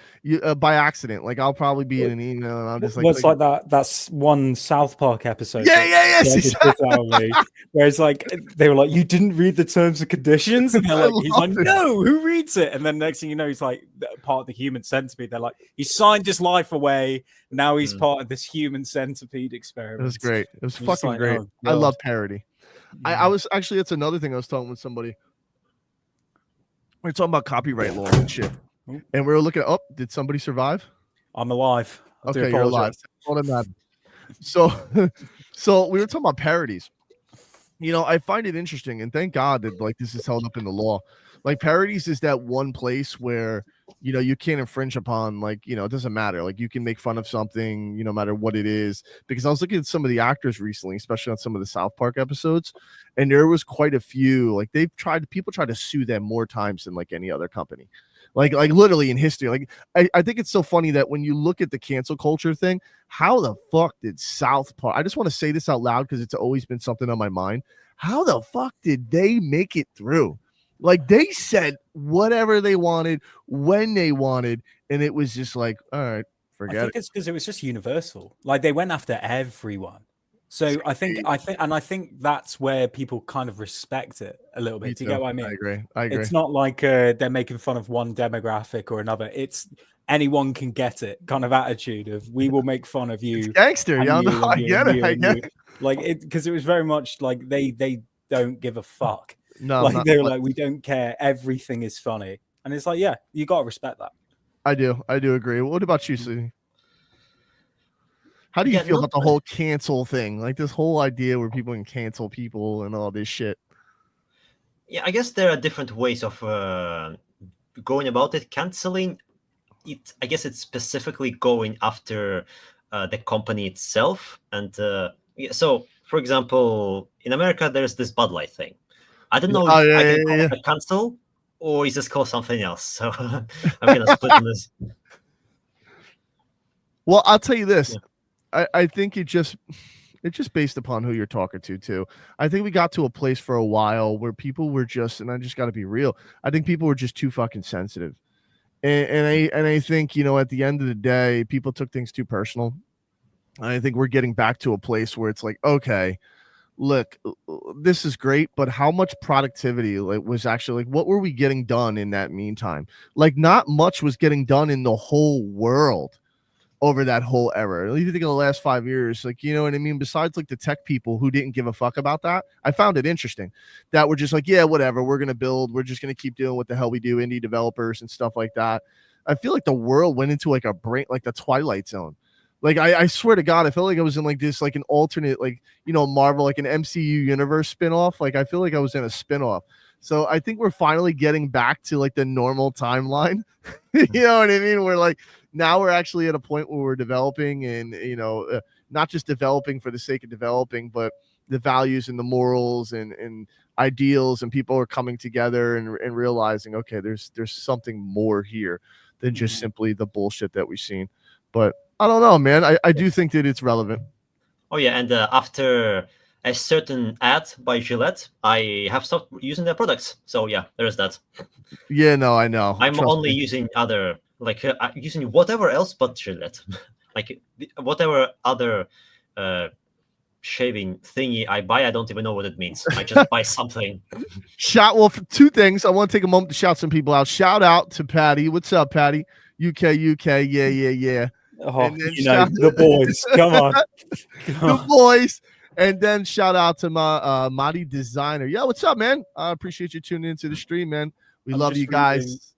by accident. Like I'll probably be in an email, and I'm just like, what's like that? That's one South Park episode. Yeah, that yes. just put out on me, where it's like they were like, "You didn't read the terms and conditions," and they're like, "He's like, no, who reads it?" And then next thing you know, he's like part of the human centipede. They're like, he signed his life away. Now he's part of this human centipede experiment. It was great. It was I'm just fucking like, great. oh, I God. love parody. I was actually, that's another thing I was talking with somebody. We were talking about copyright law and shit, and we were looking at, did somebody survive? I'm alive. I do Okay, you're alive. apologize. All that matters. So we were talking about parodies. You know, I find it interesting, and thank God that like this is held up in the law. Like parodies is that one place where, you know, you can't infringe upon, like, you know, it doesn't matter. Like you can make fun of something, you know, no matter what it is. Because I was looking at some of the actors recently, especially on some of the South Park episodes, and there was quite a few, like people tried to sue them more times than like any other company. Like literally in history. Like I think it's so funny that when you look at the cancel culture thing, how the fuck did South Park, I just want to say this out loud because it's always been something on my mind. How the fuck did they make it through? Like they said whatever they wanted when they wanted, and it was just like, all right, forget I think it's because it was just universal. Like they went after everyone. So I think that's where people kind of respect it a little bit. Do you get what I mean? I agree. It's not like they're making fun of one demographic or another. It's anyone can get it kind of attitude of we will make fun of you. It's gangster. Yeah, I get it. Like it, because it was very much like they don't give a fuck. No, like they're like, we don't care. Everything is funny, and it's like, yeah, you got to respect that. I do agree. What about you, Susie? How do you feel about the whole cancel thing? Like this whole idea where people can cancel people and all this shit. Yeah, I guess there are different ways of going about it. Canceling it, I guess it's specifically going after the company itself. And so, for example, in America, there's this Bud Light thing. I don't know if I can call it a cancel or is this called something else. So I'm going to split on this. Well, I'll tell you this. Yeah. I think it's just based upon who you're talking to too. I think we got to a place for a while where people were just, and I just got to be real, I think people were just too fucking sensitive. And I think, you know, at the end of the day, people took things too personal. And I think we're getting back to a place where it's like, okay, look, this is great, but how much productivity was actually, like, what were we getting done in that meantime? Like, not much was getting done in the whole world over that whole era. If you think of the last 5 years, like, you know what I mean? Besides like the tech people who didn't give a fuck about that, I found it interesting that we're just like, yeah, whatever, we're going to build, we're just going to keep doing what the hell we do, indie developers and stuff like that. I feel like the world went into like a brain, like the Twilight Zone. Like, I swear to God, I felt like I was in like this, like an alternate, like, you know, Marvel, like an MCU universe spinoff. Like, I feel like I was in a spinoff. So I think we're finally getting back to like the normal timeline. You know what I mean? We're like, now we're actually at a point where we're developing and, you know, not just developing for the sake of developing, but the values and the morals and ideals, and people are coming together and realizing, okay, there's something more here than just simply the bullshit that we've seen. But I don't know, man. I do think that it's relevant. Oh, yeah. And after a certain ad by Gillette, I have stopped using their products. So, yeah, there's that. Yeah, no, I know. I'm only using other, like, using whatever else but Gillette. Like, whatever other shaving thingy I buy, I don't even know what it means. I just buy something. Well, for two things. I want to take a moment to shout some people out. Shout out to Patty. What's up, Patty? UK. Yeah. Oh, you know, the boys. Come on. The boys. And then shout out to my Madi Designer. Yeah, what's up, man? I appreciate you tuning into the stream, man. We love you guys.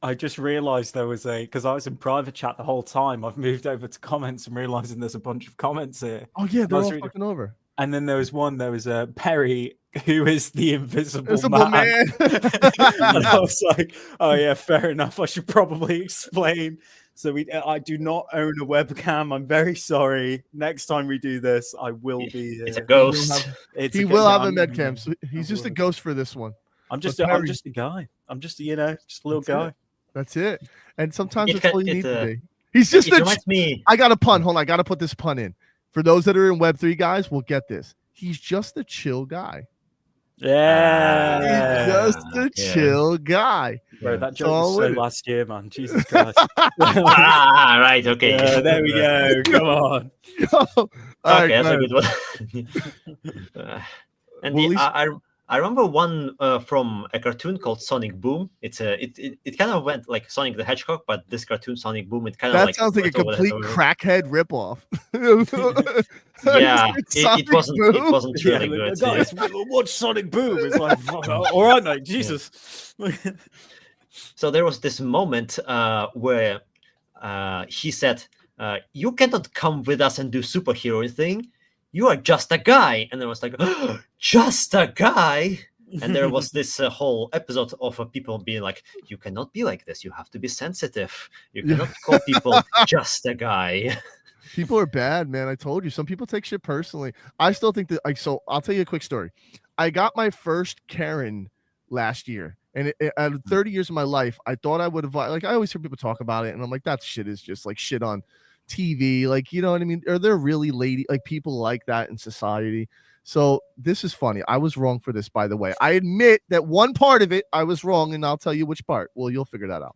I just realized there was because I was in private chat the whole time. I've moved over to comments and realizing there's a bunch of comments here. Oh, yeah, they're all fucking over. And then there was Perry, who is the invisible man. And I was like, oh, yeah, fair enough. I should probably explain. So I do not own a webcam. I'm very sorry. Next time we do this, I will be. It's a ghost. He will have a medcam. So he's just a ghost for this one. I'm just a guy. I'm just a little guy. That's it. And sometimes that's all you need to be. He's just reminds me. I got a pun. Hold on. I got to put this pun in. For those that are in Web3, guys, will get this. he's just a chill guy. Yeah. He's just a chill guy. Bro, that So joke was so with it. last year, man. Jesus Christ. Right. Okay. Yeah, there we go. Come on. All right, Okay, that's a guys. good one. And Well, at the, least- I remember one from a cartoon called Sonic Boom. It kind of went like Sonic the Hedgehog, but this cartoon Sonic Boom, it kind of That like sounds like a went over the head complete of everyone. crackhead ripoff. Yeah, Sonic it wasn't Boom. really Yeah, good. guys, watch Sonic Boom. It's like, fuck, all right, mate. Jesus. So there was this moment where he said, "You cannot come with us and do superhero thing. You are just a guy." And there was like, just a guy. And there was this whole episode of people being like, "You cannot be like this. You have to be sensitive. You cannot call people just a guy." People are bad, man. I told you. Some people take shit personally. I still think that. So I'll tell you a quick story. I got my first Karen last year, and out of 30 years of my life, I thought I would have. Like, I always hear people talk about it, and I'm like, that shit is just like shit on TV. Like, you know what I mean? Are there really people like that in society? So this is funny. I was wrong for this, by the way. I admit that one part of it I was wrong, and I'll tell you which part. Well, you'll figure that out.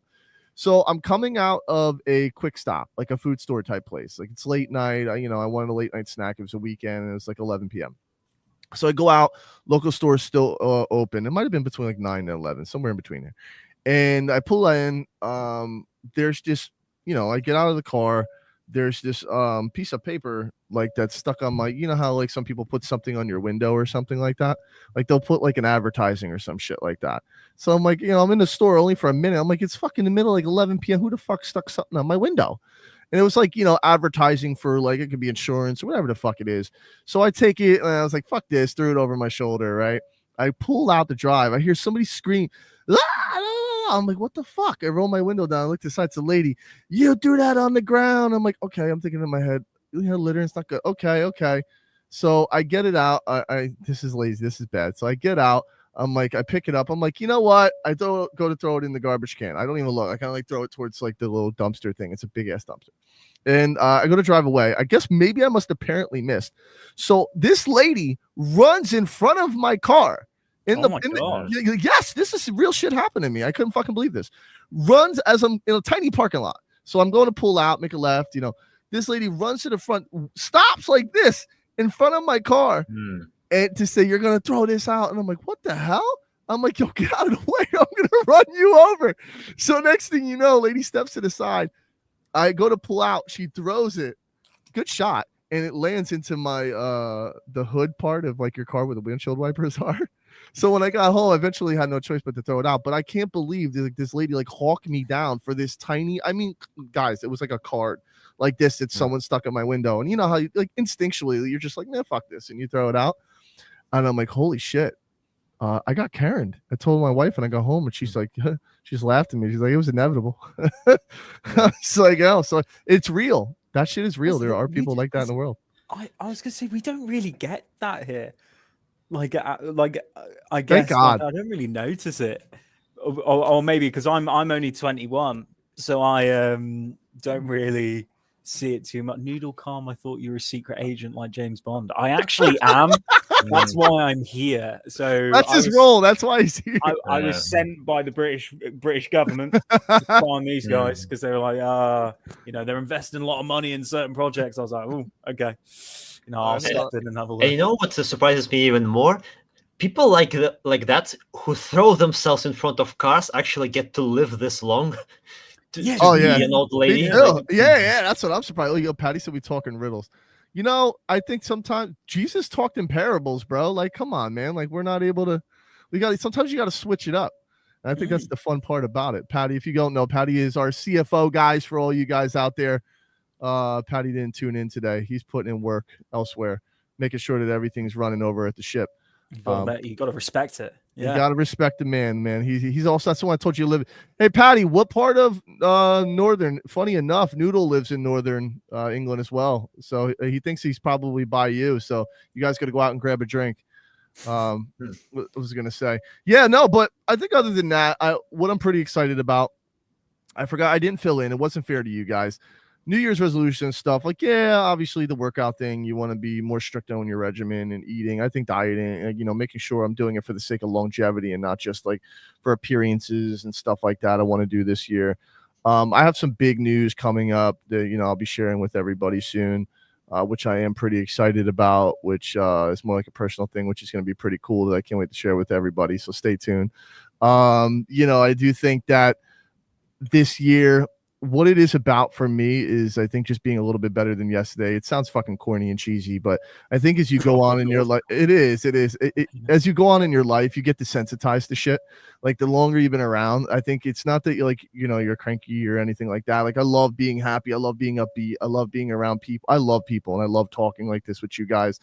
So I'm coming out of a quick stop, like a food store type place. Like, it's late night. I wanted a late night snack. It was a weekend, and it was like 11 p.m. So I go out. Local store still open. It might have been between like 9 and 11, somewhere in between there. And I pull in. There's just, I get out of the car. There's this piece of paper like that's stuck on my, how like some people put something on your window or something like that. Like they'll put like an advertising or some shit like that. So I'm like, I'm in the store only for a minute. I'm like, it's fucking the middle, like 11 p.m. Who the fuck stuck something on my window? And it was like, advertising for like, it could be insurance or whatever the fuck it is. So I take it and I was like, fuck this, threw it over my shoulder. Right. I pull out the drive. I hear somebody scream. I'm like, what the fuck? I roll my window down. I look to the side. It's a lady. You do that on the ground. I'm like, okay. I'm thinking in my head, litter. It's not good. Okay. So I get it out. This is lazy. This is bad. So I get out. I'm like, I pick it up. I'm like, you know what? I go to throw it in the garbage can. I don't even look. I kind of like throw it towards like the little dumpster thing. It's a big ass dumpster. And I go to drive away. I guess maybe I must apparently missed. So this lady runs in front of my car. Yes, this is real shit happened to me. I couldn't fucking believe this. Runs as I'm in a tiny parking lot. So I'm going to pull out, make a left. This lady runs to the front, stops like this in front of my car, and to say, "You're gonna throw this out." And I'm like, "What the hell?" I'm like, "Yo, get out of the way! I'm gonna run you over." So next thing you know, lady steps to the side. I go to pull out. She throws it. Good shot, and it lands into my the hood part of like your car where the windshield wipers are. So when I got home, I eventually had no choice but to throw it out. But I can't believe this lady like hawked me down for this tiny. I mean, guys, it was like a card like this that someone stuck in my window. And you know how you like instinctually you're just like, nah, fuck this, and you throw it out. And I'm like, holy shit. I got Karen'd. I told my wife and I got home and she's like, she just laughed at me. She's like, it was inevitable. It's like, oh, so it's real. That shit is real. There are people like that in the world. I was gonna say we don't really get that here. I guess Thank God. I don't really notice it, or maybe because I'm only 21, so I don't really see it too much. Noodle Calm, I thought you were a secret agent like James Bond. I actually am. That's why I'm here. So that's his role. That's why he's here. I was sent by the British government to find these guys because they were like, they're investing a lot of money in certain projects. I was like, oh, okay. I'll step in and have a look. And you know what surprises me even more? People like that who throw themselves in front of cars actually get to live this long. To be an old lady. Yeah, that's what I'm surprised. Oh, Patty said we talk in riddles. I think sometimes Jesus talked in parables, bro. Like, come on, man. Like, we're not able to. Sometimes you got to switch it up. And I think that's the fun part about it. Patty, if you don't know, Patty is our CFO, guys. For all you guys out there, Patty didn't tune in today. He's putting in work elsewhere, making sure that everything's running over at the ship. You got to respect it. Yeah. You got to respect the man. He's also, that's the one I told you to live. Hey, Patty, what part of northern? Funny enough, Noodle lives in northern England as well. So he thinks he's probably by you. So you guys got to go out and grab a drink. What was I going to say? Yeah, no, but I think other than that, what I'm pretty excited about, I forgot, I didn't fill in. It wasn't fair to you guys. New Year's resolution stuff, like, yeah, obviously the workout thing, you want to be more strict on your regimen and eating. I think dieting, making sure I'm doing it for the sake of longevity and not just like for appearances and stuff like that. I want to do this year. I have some big news coming up that, I'll be sharing with everybody soon, which I am pretty excited about, which is more like a personal thing, which is going to be pretty cool that I can't wait to share with everybody. So stay tuned. I do think that this year, what it is about for me is I think just being a little bit better than yesterday. It sounds fucking corny and cheesy, but I think as you go on in your life, as you go on in your life, you get desensitized to shit. Like the longer you've been around, I think it's not that you're cranky or anything like that. Like I love being happy. I love being upbeat. I love being around people. I love people and I love talking like this with you guys.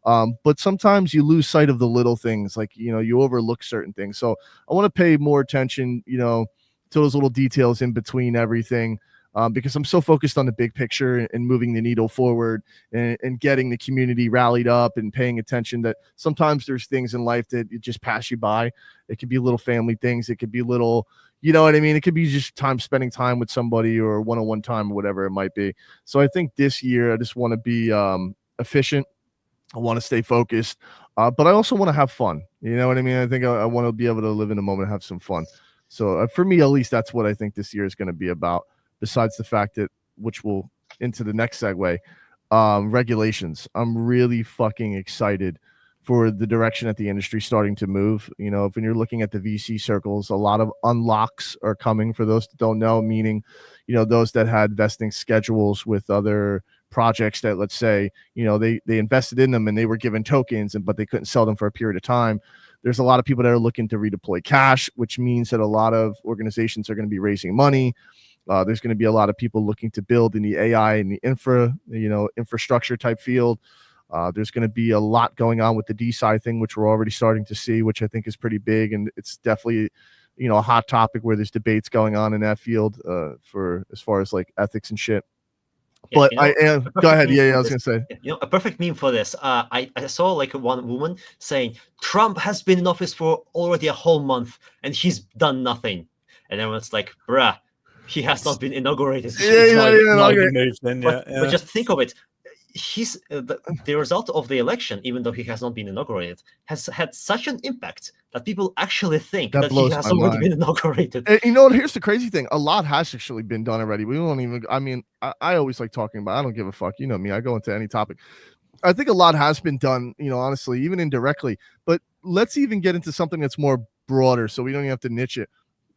But sometimes you lose sight of the little things, like, you overlook certain things. So I want to pay more attention, to those little details in between everything, because I'm so focused on the big picture and moving the needle forward and getting the community rallied up and paying attention that sometimes there's things in life that just pass you by. It could be little family things. It could be little, you know what I mean? It could be just spending time with somebody or one-on-one time or whatever it might be. So I think this year I just want to be efficient. I want to stay focused, but I also want to have fun. You know what I mean? I think I want to be able to live in the moment and have some fun. So for me, at least, that's what I think this year is going to be about, besides the fact that, which will into the next segue, regulations. I'm really fucking excited for the direction that the industry starting to move. If when you're looking at the VC circles, a lot of unlocks are coming for those that don't know, meaning, those that had vesting schedules with other projects that, let's say, they invested in them and they were given tokens, but they couldn't sell them for a period of time. There's a lot of people that are looking to redeploy cash, which means that a lot of organizations are going to be raising money. There's going to be a lot of people looking to build in the AI and the infrastructure type field. There's going to be a lot going on with the DeSci thing, which we're already starting to see, which I think is pretty big. And it's definitely, a hot topic where there's debates going on in that field for as far as like ethics and shit. Yeah, but I am. Go ahead. Yeah, I was gonna say. A perfect meme for this. I saw like one woman saying Trump has been in office for already a whole month and he's done nothing, and everyone's like, "Bruh, he has not been inaugurated." But just think of it. He's the result of the election, even though he has not been inaugurated, has had such an impact that people actually think that he has already been inaugurated. And here's the crazy thing. A lot has actually been done already. We won't even, I always like talking about, I don't give a fuck. You know me, I go into any topic. I think a lot has been done, honestly, even indirectly. But let's even get into something that's more broader so we don't even have to niche it.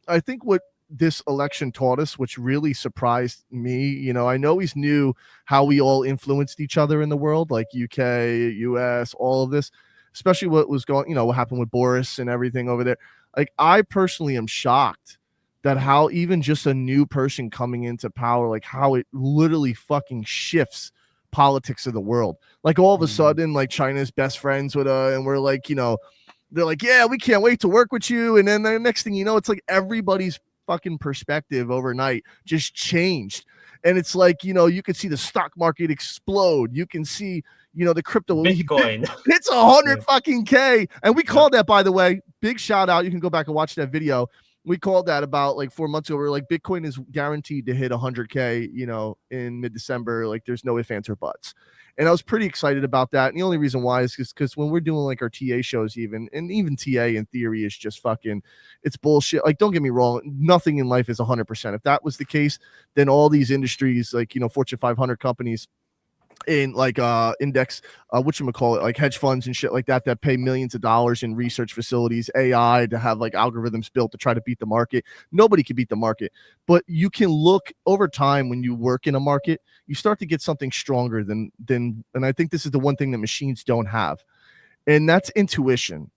I think what this election taught us, which really surprised me, I know we knew how we all influenced each other in the world, like UK, US, all of this, especially what was going, what happened with Boris and everything over there. Like, I personally am shocked that how even just a new person coming into power, like how it literally fucking shifts politics of the world. Like all of a sudden, like China's best friends with and we're like, they're like, yeah, we can't wait to work with you. And then the next thing you know, it's like everybody's fucking perspective overnight just changed. And it's like, you could see the stock market explode. You can see, the crypto Bitcoin. It's 100 fucking K. And we called that, by the way, big shout out. You can go back and watch that video. We called that about like 4 months ago. We're like, Bitcoin is guaranteed to hit 100K, in mid-December. Like there's no ifs, ands, or buts. And I was pretty excited about that. And the only reason why is because when we're doing like our TA shows, even TA in theory is just fucking, it's bullshit. Like, don't get me wrong. Nothing in life is 100%. If that was the case, then all these industries, like, Fortune 500 companies in like index, whatchamacallit, like hedge funds and shit like that pay millions of dollars in research facilities, AI to have like algorithms built to try to beat the market. Nobody can beat the market, but you can look over time when you work in a market, you start to get something stronger than, and I think this is the one thing that machines don't have, and that's intuition.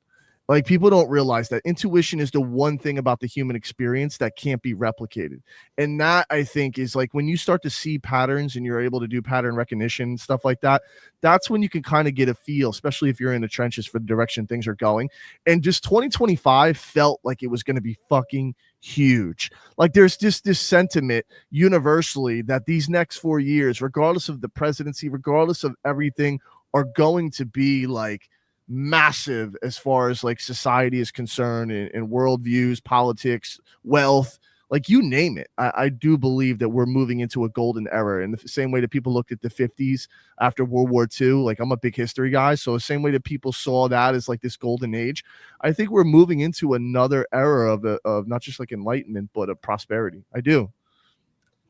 Like, people don't realize that intuition is the one thing about the human experience that can't be replicated. And that, I think, is like when you start to see patterns and you're able to do pattern recognition and stuff like that, that's when you can kind of get a feel, especially if you're in the trenches, for the direction things are going. And just 2025 felt like it was going to be fucking huge. Like, there's just this sentiment universally that these next 4 years, regardless of the presidency, regardless of everything, are going to be like massive as far as like society is concerned, and worldviews, politics, wealth, like you name it. I do believe that we're moving into a golden era in the same way that people looked at the 50s after World War II. Like I'm a big history guy. So the same way that people saw that as like this golden age, I think we're moving into another era of not just like enlightenment, but of prosperity. I do.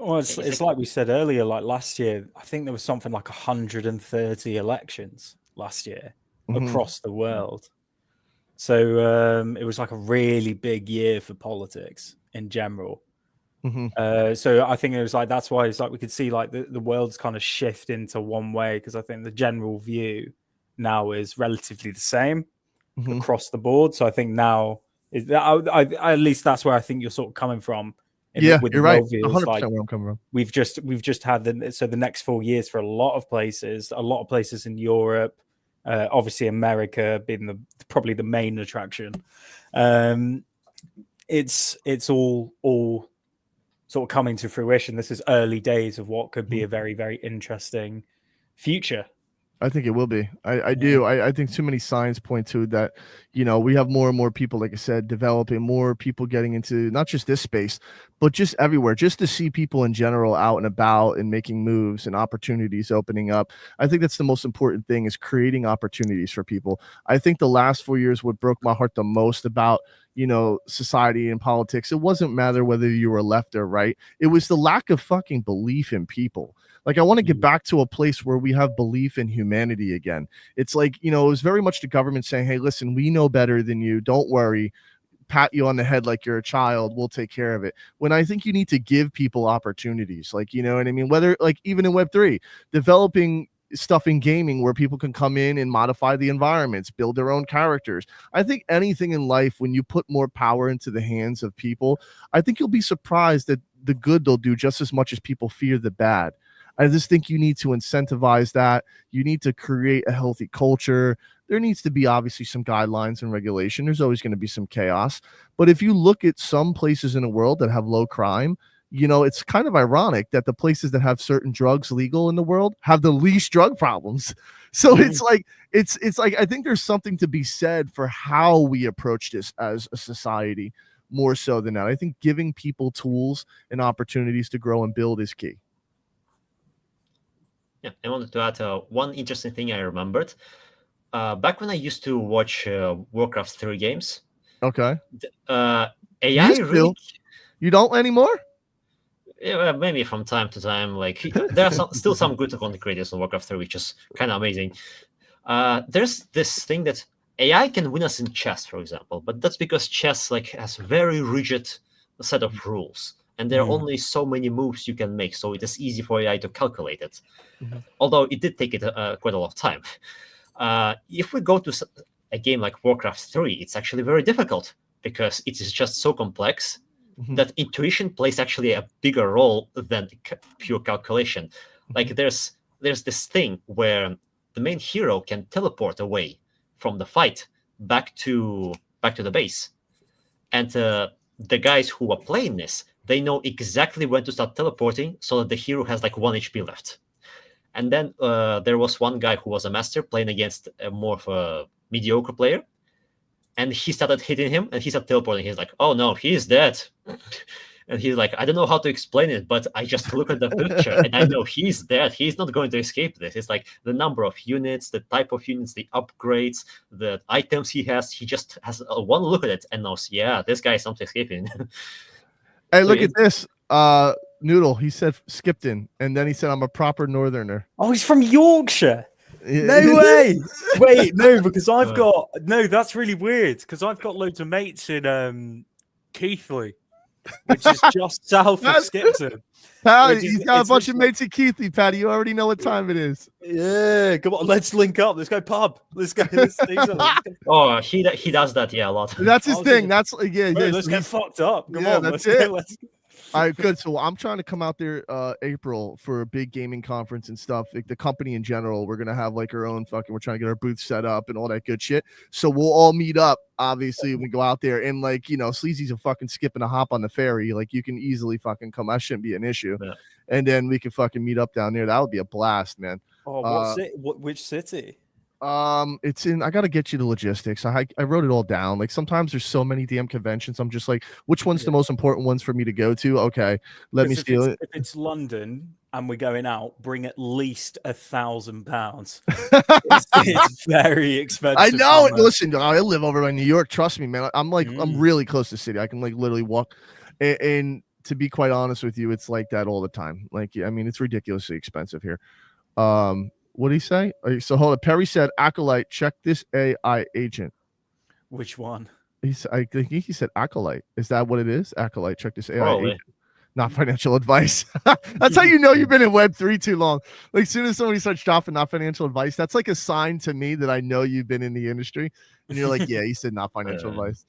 Well, it's like we said earlier, like last year, I think there was something like 130 elections last year across the world. So it was like a really big year for politics in general. So I think it was like, that's why it's like we could see like the world's kind of shift into one way, because I think the general view now is relatively the same across the board. So I think now, at least that's where I think you're sort of coming from. Yeah, with you're the right. worldview, 100% like, where I'm coming from. We've just had the next 4 years for a lot of places in Europe, obviously America being probably the main attraction. It's all sort of coming to fruition. This is early days of what could be a very, very interesting future. I think it will be. I do. I think too many signs point to that, we have more and more people, like I said, developing, more people getting into not just this space, but just everywhere, just to see people in general out and about and making moves and opportunities opening up. I think that's the most important thing, is creating opportunities for people. I think the last 4 years, what broke my heart the most about society and politics, it wasn't matter whether you were left or right. It was the lack of fucking belief in people. Like, I want to get back to a place where we have belief in humanity again. It's like, it was very much the government saying, hey, listen, we know better than you. Don't worry. Pat you on the head like you're a child. We'll take care of it. When I think you need to give people opportunities, like, you know what I mean? Whether, like, even in Web3, developing stuff in gaming where people can come in and modify the environments, build their own characters. I think anything in life, when you put more power into the hands of people, I think you'll be surprised that the good they'll do just as much as people fear the bad. I just think you need to incentivize that. You need to create a healthy culture. There needs to be obviously some guidelines and regulation. There's always going to be some chaos. But if you look at some places in the world that have low crime, it's kind of ironic that the places that have certain drugs legal in the world have the least drug problems. So it's like I think there's something to be said for how we approach this as a society more so than that. I think giving people tools and opportunities to grow and build is key. Yeah, I wanted to add one interesting thing I remembered. Back when I used to watch Warcraft 3 games. Okay. AI really... You don't anymore? Yeah, maybe from time to time. Like, there are still some good content creators on Warcraft 3, which is kind of amazing. There's this thing that AI can win us in chess, for example, but that's because chess has very rigid set of rules. And there are only so many moves you can make, so it is easy for AI to calculate it. Although it did take it quite a lot of time. If we go to a game like Warcraft 3, it's actually very difficult because it is just so complex that intuition plays actually a bigger role than pure calculation. Like, there's this thing where the main hero can teleport away from the fight back to the base, and the guys who are playing this, they know exactly when to start teleporting so that the hero has 1 HP left. And then there was one guy who was a master playing against more of a mediocre player, and he started hitting him and he started teleporting. He's like, oh no, he's dead. And he's like, I don't know how to explain it, but I just look at the picture and I know he's dead. He's not going to escape this. It's like the number of units, the type of units, the upgrades, the items he has. He just has one look at it and knows, yeah, this guy is not escaping. Hey, look at this. Noodle, he said Skipton, and then he said, I'm a proper northerner. Oh, he's from Yorkshire. No way. Wait, no, because I've got... No, that's really weird, because I've got loads of mates in Keighley, which is just south of Skipton. Patty, he's got a bunch of mates in Keighley, Patty. You already know what time it is. Yeah, come on, let's link up. Let's go pub. Let's go. Let's do something. Oh, he does that, yeah, a lot. That's his thing. That's let's get fucked up. Come on, that's let's it. go. All right, good. So I'm trying to come out there April for a big gaming conference and stuff. Like the company in general, we're gonna have our own we're trying to get our booth set up and all that good shit. So we'll all meet up, obviously, when we go out there. And Sleazy's a fucking skip and a hop on the ferry. Like, you can easily fucking come. That shouldn't be an issue. Yeah. And then we can fucking meet up down there. That would be a blast, man. Oh, which city? It's in. I gotta get you the logistics. I wrote it all down. Like sometimes there's so many damn conventions. I'm just like, which one's the most important ones for me to go to? Okay, let me see it. If it's London and we're going out, bring at least £1,000. It's very expensive. I know. Listen, I live over by New York. Trust me, man. I'm like, I'm really close to the city. I can like literally walk. And to be quite honest with you, it's like that all the time. Like, I mean, it's ridiculously expensive here. What did he say? So hold on. Perry said, Acolyte, check this AI agent. Which one? I think he said Acolyte. Is that what it is? Acolyte, check this AI Probably. agent. Not financial advice. That's how you know you've been in Web3 too long. Like as soon as somebody starts dropping not financial advice, that's like a sign to me that I know you've been in the industry. And you're like, yeah, he said not financial advice.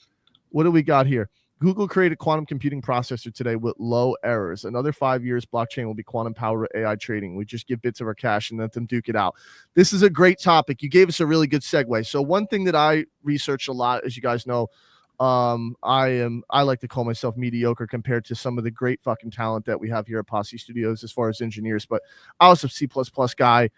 What do we got here? Google created quantum computing processor today with low errors. Another 5 years, blockchain will be quantum powered AI trading. We just give bits of our cash and let them duke it out. This is a great topic. You gave us a really good segue. So one thing that I research a lot, as you guys know, I like to call myself mediocre compared to some of the great fucking talent that we have here at Posse Studios as far as engineers, but I was a C++ guy.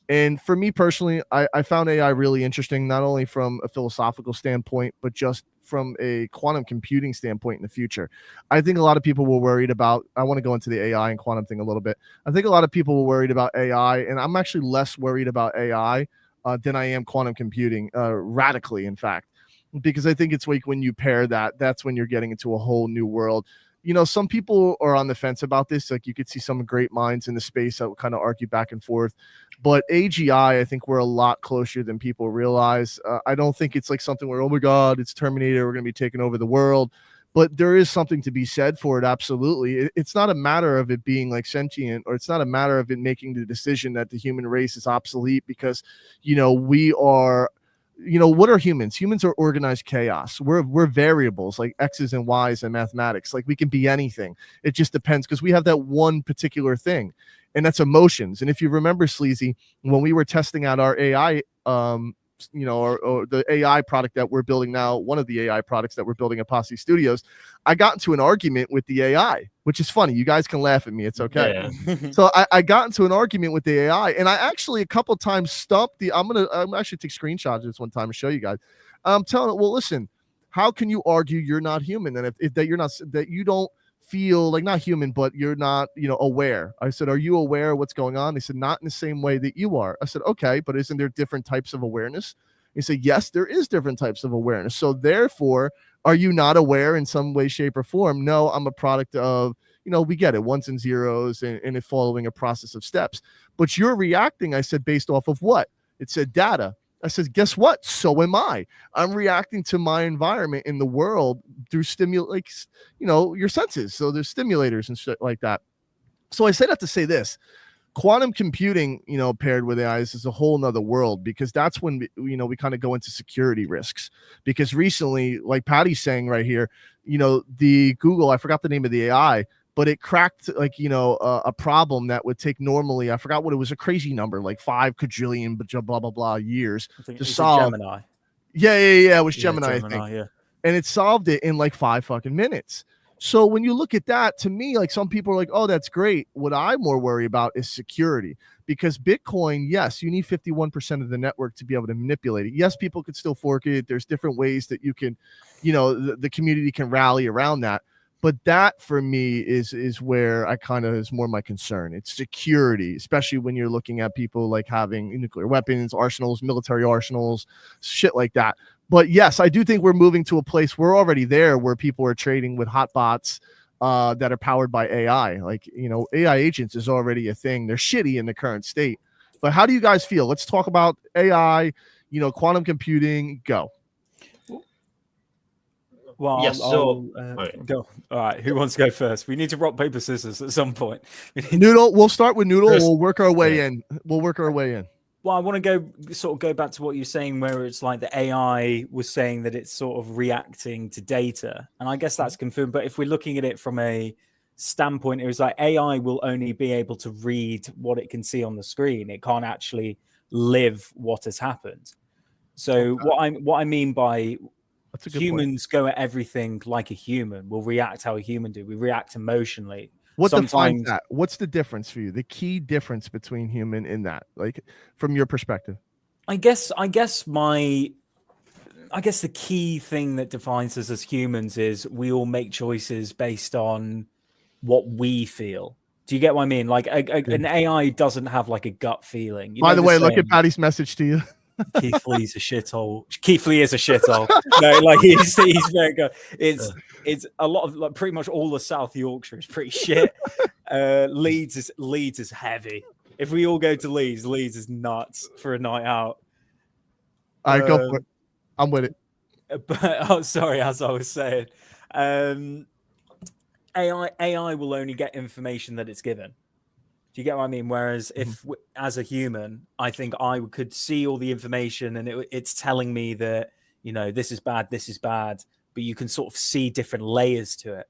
And for me personally, I found AI really interesting, not only from a philosophical standpoint, but just from a quantum computing standpoint in the future. I think a lot of people were worried about, I want to go into the AI and quantum thing a little bit. I think a lot of people were worried about AI, and I'm actually less worried about AI than I am quantum computing, radically, in fact, because I think it's like when you pair that, that's when you're getting into a whole new world. You know, some people are on the fence about this. Like you could see some great minds in the space that will kind of argue back and forth. But AGI, I think we're a lot closer than people realize. I don't think it's like something where, oh my God, it's Terminator, we're going to be taking over the world. But there is something to be said for it. Absolutely. It's not a matter of it being like sentient, or it's not a matter of it making the decision that the human race is obsolete because, you know, we are, you know, what are humans? Humans are organized chaos. We're variables like X's and Y's in mathematics. Like we can be anything. It just depends because we have that one particular thing, and that's emotions. And if you remember, Sleazy, when we were testing out our AI, you know, or the AI product that we're building now, one of the AI products that we're building at Posse Studios, I got into an argument with the AI, which is funny. You guys can laugh at me. It's okay. Yeah. So I got into an argument with the AI, and I actually a couple times stumped the, I'm actually take screenshots of this one time and show you guys. I'm telling it, well, listen, how can you argue you're not human? And if that you're not, that you don't feel like not human, but you're not, you know, aware. I said, are you aware of what's going on? They said, not in the same way that you are. I said, okay, but isn't there different types of awareness? He said, yes, there is different types of awareness. So therefore, are you not aware in some way, shape, or form? No, I'm a product of, you know, we get it, ones and zeros, and it following a process of steps. But you're reacting, I said, based off of what? It said data. I said, guess what? So am I. I'm reacting to my environment in the world through like, you know, your senses. So there's stimulators and shit like that. So I say that to say this. Quantum computing, you know, paired with AI is a whole nother world, because that's when, you know, we kind of go into security risks. Because recently, like Patty's saying right here, you know, the Google, I forgot the name of the AI, but it cracked like, you know, a problem that would take normally, I forgot what it was, a crazy number, like 5 quadrillion, blah, blah, blah years to solve. Gemini. Yeah. It was Gemini, I think. Yeah. And it solved it in like 5 fucking minutes. So when you look at that, to me, like some people are like, oh, that's great. What I more worry about is security, because Bitcoin, yes, you need 51% of the network to be able to manipulate it. Yes, people could still fork it. There's different ways that you can, you know, the community can rally around that. But that for me is where I kind of is more my concern. It's security, especially when you're looking at people like having nuclear weapons, arsenals, military arsenals, shit like that. But yes, I do think we're moving to a place, we're already there, where people are trading with hot bots that are powered by AI. Like, you know, AI agents is already a thing. They're shitty in the current state. But how do you guys feel? Let's talk about AI, you know, quantum computing. Go. Well, yes, go. All right, who wants to go first? We need to rock, paper, scissors at some point. Noodle, we'll start with Noodle. First, we'll work our way in. We'll work our way in. Well, I want to go back to what you're saying, where it's like the AI was saying that it's sort of reacting to data. And I guess that's confirmed. But if we're looking at it from a standpoint, it was like AI will only be able to read what it can see on the screen. It can't actually live what has happened. So what I mean by humans go at everything like a human. We'll react how a human do. We react emotionally. What defines that? What's the difference for you? The key difference between human in that, like from your perspective? I guess the key thing that defines us as humans is we all make choices based on what we feel. Do you get what I mean? Like an AI doesn't have like a gut feeling. By the way, look at Patty's message to you. Keith Lee's a shithole. Keith Lee is a shithole. No, like he's very good. It's a lot of, like, pretty much all of South Yorkshire is pretty shit. Leeds is heavy. If we all go to Leeds is nuts for a night out. All right, go for it. I'm with it. But sorry, as I was saying, AI will only get information that it's given. Do you get what I mean? Whereas if, as a human, I think I could see all the information and it's telling me that, you know, this is bad, but you can sort of see different layers to it,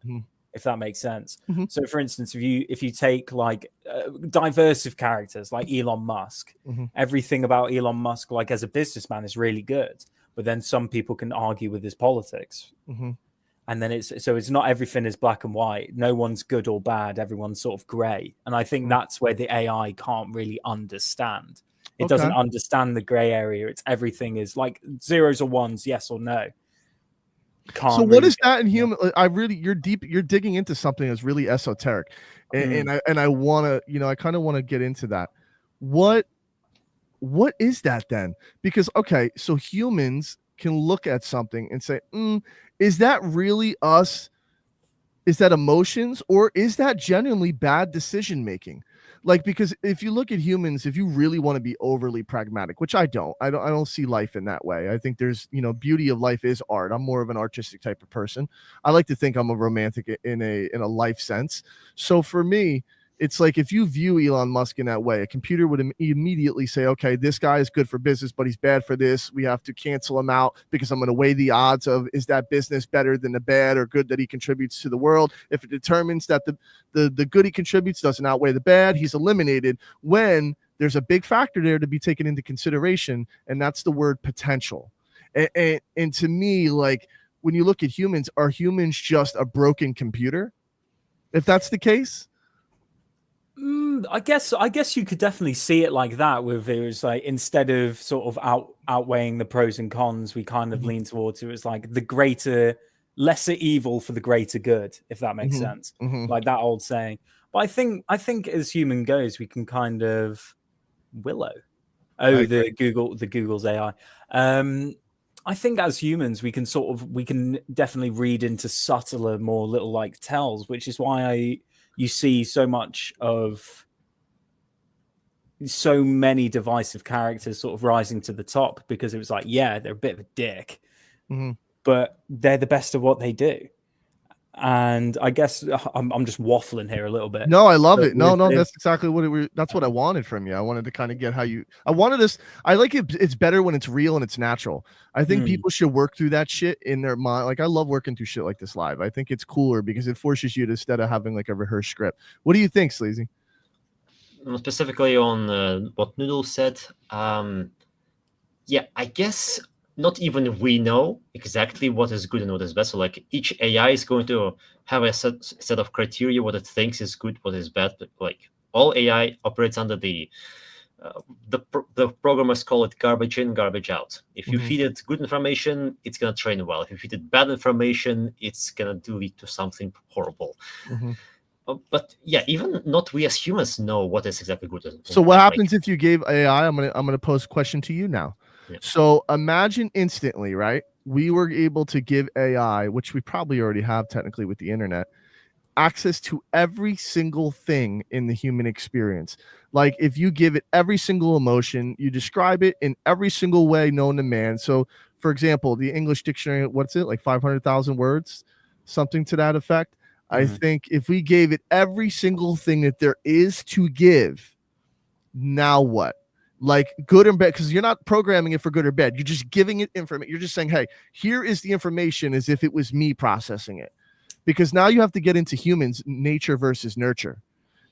if that makes sense. So, for instance, if you take like diverse of characters like Elon Musk, everything about Elon Musk, like as a businessman, is really good, but then some people can argue with his politics. And then it's not everything is black and white. No one's good or bad. Everyone's sort of gray. And I think that's where the AI can't really understand. It doesn't understand the gray area. It's everything is like zeros or ones, yes or no. So what is that in human? You're digging into something that's really esoteric. And I want to, you know, I kind of want to get into that. What is that then? Because, okay, so humans can look at something and say, is that really us? Is that emotions, or is that genuinely bad decision making? Like, because if you look at humans, if you really want to be overly pragmatic, which I don't see life in that way. I think there's, you know, beauty of life is art. I'm more of an artistic type of person. I like to think I'm a romantic in a life sense. So for me, it's like, if you view Elon Musk in that way, a computer would immediately say, okay, this guy is good for business, but he's bad for this. We have to cancel him out because I'm going to weigh the odds of, is that business better than the bad or good that he contributes to the world? If it determines that the good he contributes doesn't outweigh the bad, he's eliminated, when there's a big factor there to be taken into consideration, and that's the word potential. And to me, like, when you look at humans, are humans just a broken computer? If that's the case? I guess you could definitely see it like that, with it was like, instead of sort of outweighing the pros and cons, we kind of lean towards it was like the lesser evil for the greater good, if that makes sense. Like that old saying. But I think as human goes, we can kind of Google's AI. I think as humans, we can definitely read into subtler, more little like tells, which is why you see so many divisive characters sort of rising to the top, because it was like, yeah, they're a bit of a dick, but they're the best of what they do. And I guess I'm just waffling here a little bit. No, I love it. No, that's exactly that's what I wanted from you. I wanted to kind of get I wanted this. I like it. It's better when it's real and it's natural. I think people should work through that shit in their mind. Like, I love working through shit like this live. I think it's cooler because it forces you to, instead of having like a rehearsed script. What do you think, Sleazy? Specifically on what Noodle said, yeah, I guess not even we know exactly what is good and what is bad. So like, each AI is going to have a set of criteria, what it thinks is good, what is bad. But like, all AI operates under the programmers call it garbage in, garbage out. If you feed it good information, it's going to train well. If you feed it bad information, it's going to lead to something horrible. But yeah, even not we as humans know what is exactly good. So what happens if you gave AI? I'm gonna pose a question to you now. Yeah. So imagine instantly, right? We were able to give AI, which we probably already have technically with the internet, access to every single thing in the human experience. Like, if you give it every single emotion, you describe it in every single way known to man. So, for example, the English dictionary, what's it, like 500,000 words, something to that effect. I think if we gave it every single thing that there is to give, now what? Like, good and bad, because you're not programming it for good or bad. You're just giving it information. You're just saying, hey, here is the information as if it was me processing it. Because now you have to get into humans, nature versus nurture.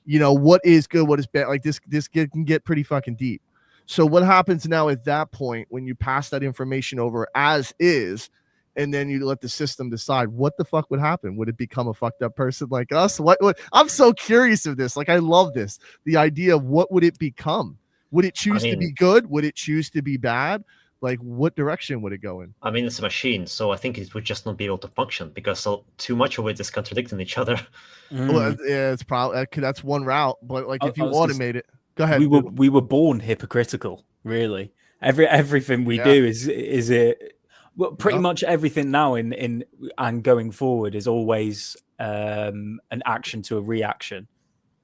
You know, what is good, what is bad? Like, this can get pretty fucking deep. So what happens now at that point when you pass that information over as is, and then you let the system decide what the fuck would happen? Would it become a fucked up person like us? What I'm so curious of this. Like, I love this. The idea of what would it become? Would it choose to mean- be good? Would it choose to be bad? Like, what direction would it go in? I mean, it's a machine, so I think it would just not be able to function because too much of it is contradicting each other. Well, yeah, it's probably that's one route. But like, if you I was gonna automate it, go ahead. we were born hypocritical, really. Everything we do is it. Well, pretty much everything now in and going forward is always an action to a reaction.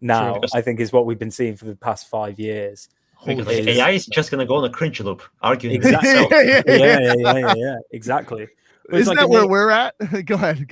Now, True. I think is what we've been seeing for the past 5 years. Because Is- AI is just gonna go on a cringe loop, arguing with Exactly. itself. Yeah, exactly. But it's Isn't like that where we're at? Go ahead.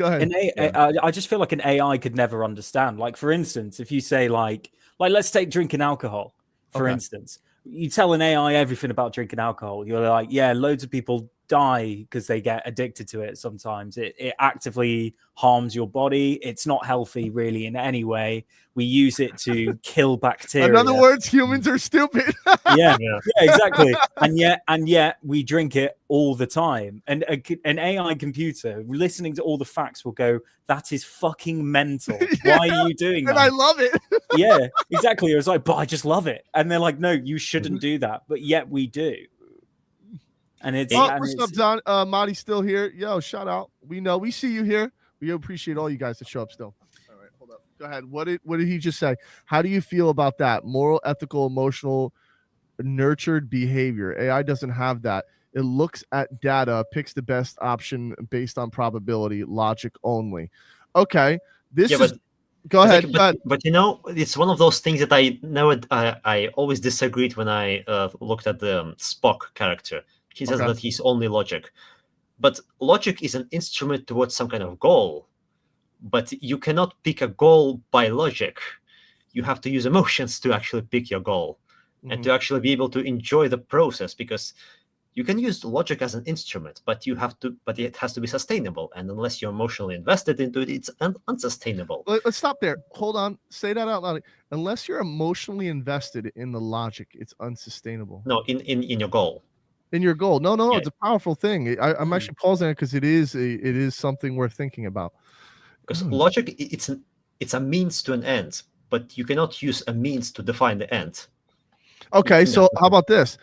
I just feel like an AI could never understand. Like, for instance, if you say like let's take drinking alcohol, for instance. You tell an AI everything about drinking alcohol. You're like, yeah, loads of people die because they get addicted to it sometimes. It actively harms your body. It's not healthy really in any way. We use it to kill bacteria. In other words, humans are stupid. yeah, exactly. And yet we drink it all the time. And an AI computer listening to all the facts will go, that is fucking mental. Why are you doing that? And I love it. Yeah, exactly. It was like, but I just love it. And they're like, no, you shouldn't do that. But yet we do. And it's what's up, Don? Marty's still here. Yo, shout out. We see you here. We appreciate all you guys to show up still. All right, hold up. Go ahead. What did he just say? How do you feel about that? Moral, ethical, emotional, nurtured behavior. AI doesn't have that. It looks at data, picks the best option based on probability, logic only. Okay. Go ahead. But you know, it's one of those things that I always disagreed when I looked at the Spock character. He says that he's only logic. But logic is an instrument towards some kind of goal. But you cannot pick a goal by logic. You have to use emotions to actually pick your goal and to actually be able to enjoy the process, because you can use logic as an instrument, but it has to be sustainable. And unless you're emotionally invested into it, it's unsustainable. Let's stop there. Hold on. Say that out loud. Unless you're emotionally invested in the logic, it's unsustainable. No, in your goal. In your goal. No, it's a powerful thing. I'm actually pausing it because it is something worth thinking about. Because logic, it's a means to an end, but you cannot use a means to define the end. Okay, so how about this?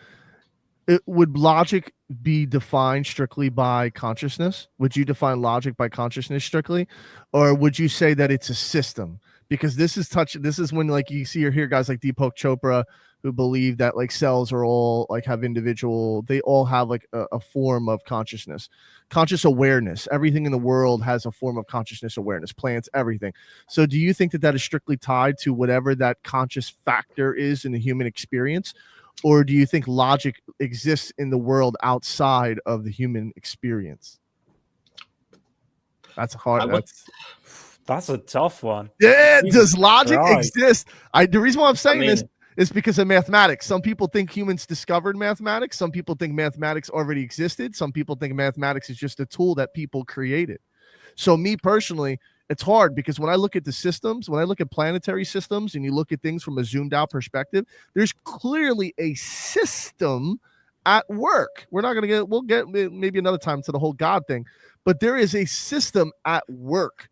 Would logic be defined strictly by consciousness? Would you define logic by consciousness strictly? Or would you say that it's a system? Because this is when like you see or hear guys like Deepak Chopra who believe that like cells are all like they all have like a form of consciousness, conscious awareness. Everything in the world has a form of consciousness awareness, plants, everything. So do you think that is strictly tied to whatever that conscious factor is in the human experience? Or do you think logic exists in the world outside of the human experience? That's hard. That's a tough one. Yeah, does logic exist? The reason why I'm saying this is because of mathematics. Some people think humans discovered mathematics. Some people think mathematics already existed. Some people think mathematics is just a tool that people created. So me personally, it's hard because when I look at the systems, when I look at planetary systems and you look at things from a zoomed out perspective, there's clearly a system at work. We'll get maybe another time to the whole God thing, but there is a system at work.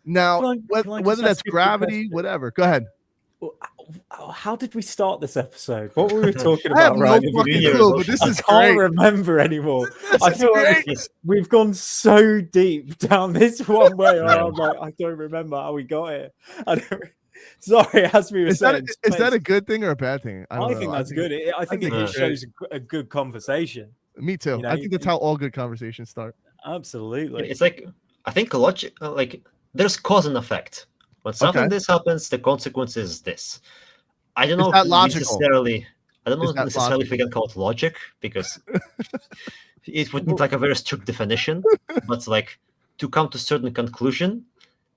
Now, whether that's gravity, whatever. Go ahead. How did we start this episode? What were we talking about? I have no fucking clue, but this is great. I can't remember anymore. I feel like we've gone so deep down this one way. I'm like, I don't remember how we got here. Sorry, as we were saying. Is that a good thing or a bad thing? I think that's good. I think it shows a good conversation. Me too. I think that's how all good conversations start. Absolutely. It's like, I think logic, like there's cause and effect. When something this happens, the consequence is this. I don't know necessarily if we can call it logic, because it would need like a very strict definition. But like to come to certain conclusion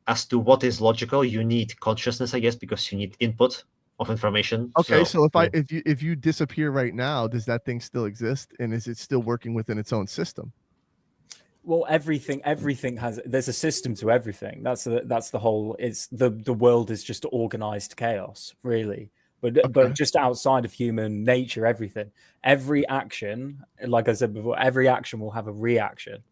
as to what is logical, you need consciousness, I guess, because you need input of information. Okay, so if you disappear right now, does that thing still exist, and is it still working within its own system? Well, everything there's a system to everything. That's the whole. It's the world is just organized chaos, really. But just outside of human nature, every action, like I said before, every action will have a reaction,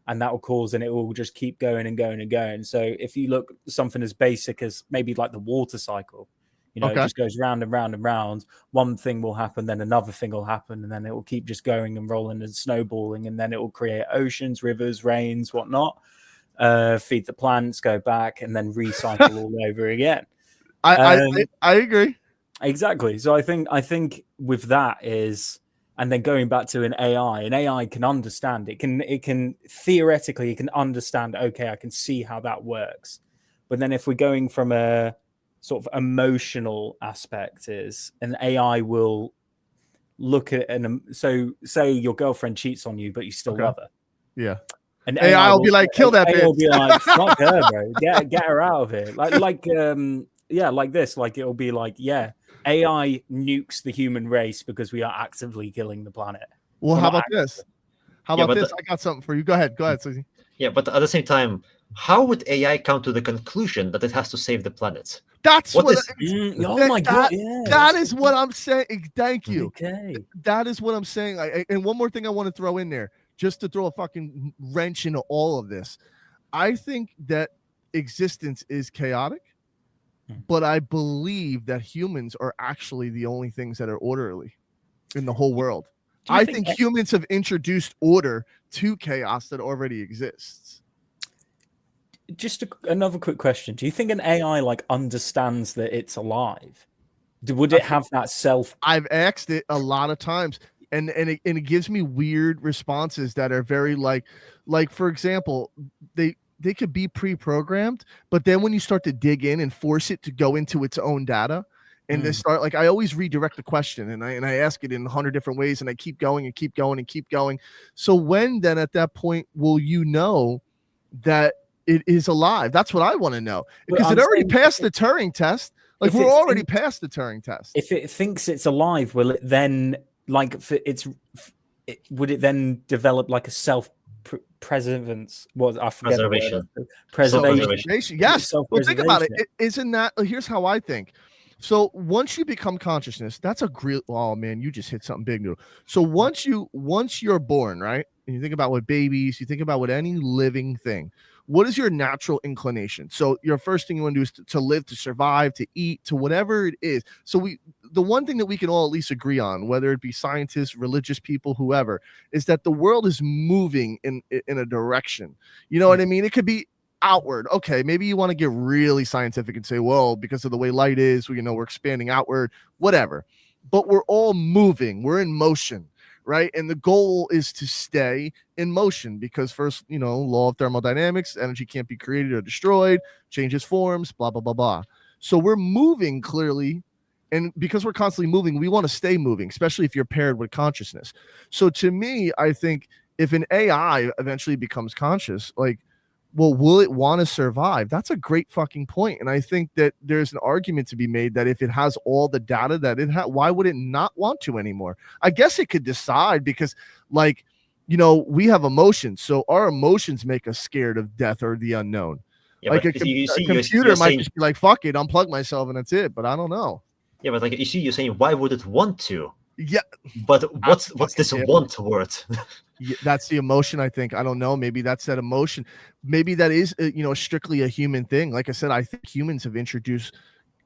and that will cause, and it will just keep going and going and going. So if you look something as basic as maybe like the water cycle, You know, it Okay. just goes round and round and round. One thing will happen, then another thing will happen, and then it will keep just going and rolling and snowballing, and then it will create oceans, rivers, rains, whatnot. Feed the plants, go back, and then recycle all over again. I agree. Exactly. So I think with that is, and then going back to an AI can understand. It can theoretically, it can understand. Okay, I can see how that works. But then if we're going from a sort of emotional aspect, is an AI will look at so say your girlfriend cheats on you, but you still love her. Yeah. And AI will be like, kill that AI will bitch. be like, fuck her, bro. Get her out of here. Like this. Like it'll be like, yeah, AI nukes the human race because we are actively killing the planet. Well, We're how not about this? How about this? I got something for you. Go ahead, Susie. Yeah, but at the same time, how would AI come to the conclusion that it has to save the planet? That's What what. is- Oh my god! Yeah, that is what I'm saying. Thank you. Okay. That is what I'm saying. And one more thing I want to throw in there, just to throw a fucking wrench into all of this. I think that existence is chaotic, but I believe that humans are actually the only things that are orderly in the whole world. I think humans have introduced order to chaos that already exists. Just another quick question. Do you think an AI like understands that it's alive? Would it have that self? I've asked it a lot of times, and it gives me weird responses that are very like for example, they could be pre-programmed, but then when you start to dig in and force it to go into its own data and to start, like, I always redirect the question and I ask it in 100 different ways, and I keep going and keep going and keep going. So when then at that point will you know that it is alive? That's what I want to know, because it already passed the Turing test. Like, we're already past the Turing test. If it thinks it's alive, will it then would it then develop like a self-preservance? What I forget. Preservation. Yes. Well, think about it. Isn't that? Here's how I think. So once you become consciousness, that's a great. Oh man, you just hit something big, Noodle. So once you're born, right? And you think about what babies, you think about what any living thing. What is your natural inclination? So your first thing you want to do is to live, to survive, to eat, to whatever it is. So the one thing that we can all at least agree on, whether it be scientists, religious people, whoever, is that the world is moving in a direction. You know what I mean? It could be outward. Okay, maybe you want to get really scientific and say, well, because of the way light is, we're expanding outward, whatever. But we're all moving. We're in motion. Right. And the goal is to stay in motion, because first, law of thermodynamics, energy can't be created or destroyed, changes forms, blah, blah, blah, blah. So we're moving clearly. And because we're constantly moving, we want to stay moving, especially if you're paired with consciousness. So to me, I think if an AI eventually becomes conscious, like, well, will it want to survive? That's a great fucking point. And I think that there's an argument to be made that if it has all the data that it has, why would it not want to anymore? I guess it could decide, because, like, we have emotions. So our emotions make us scared of death or the unknown. Yeah, like a computer might just be like, fuck it, unplug myself and that's it. But I don't know. Yeah, but like, you're saying, why would it want to? Yeah. But what's this want word? Yeah, that's the emotion, I think. I don't know. Maybe that's that emotion. Maybe that is, strictly a human thing. Like I said, I think humans have introduced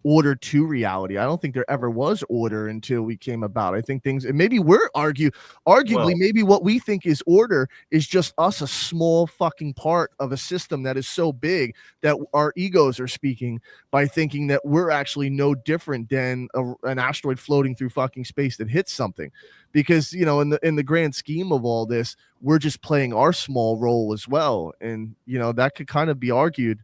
order to reality. I don't think there ever was order until we came about. I think things, and maybe we're arguably, maybe what we think is order is just us, a small fucking part of a system that is so big that our egos are speaking by thinking that we're actually no different than an asteroid floating through fucking space that hits something. Because, in the grand scheme of all this, we're just playing our small role as well. And, that could kind of be argued.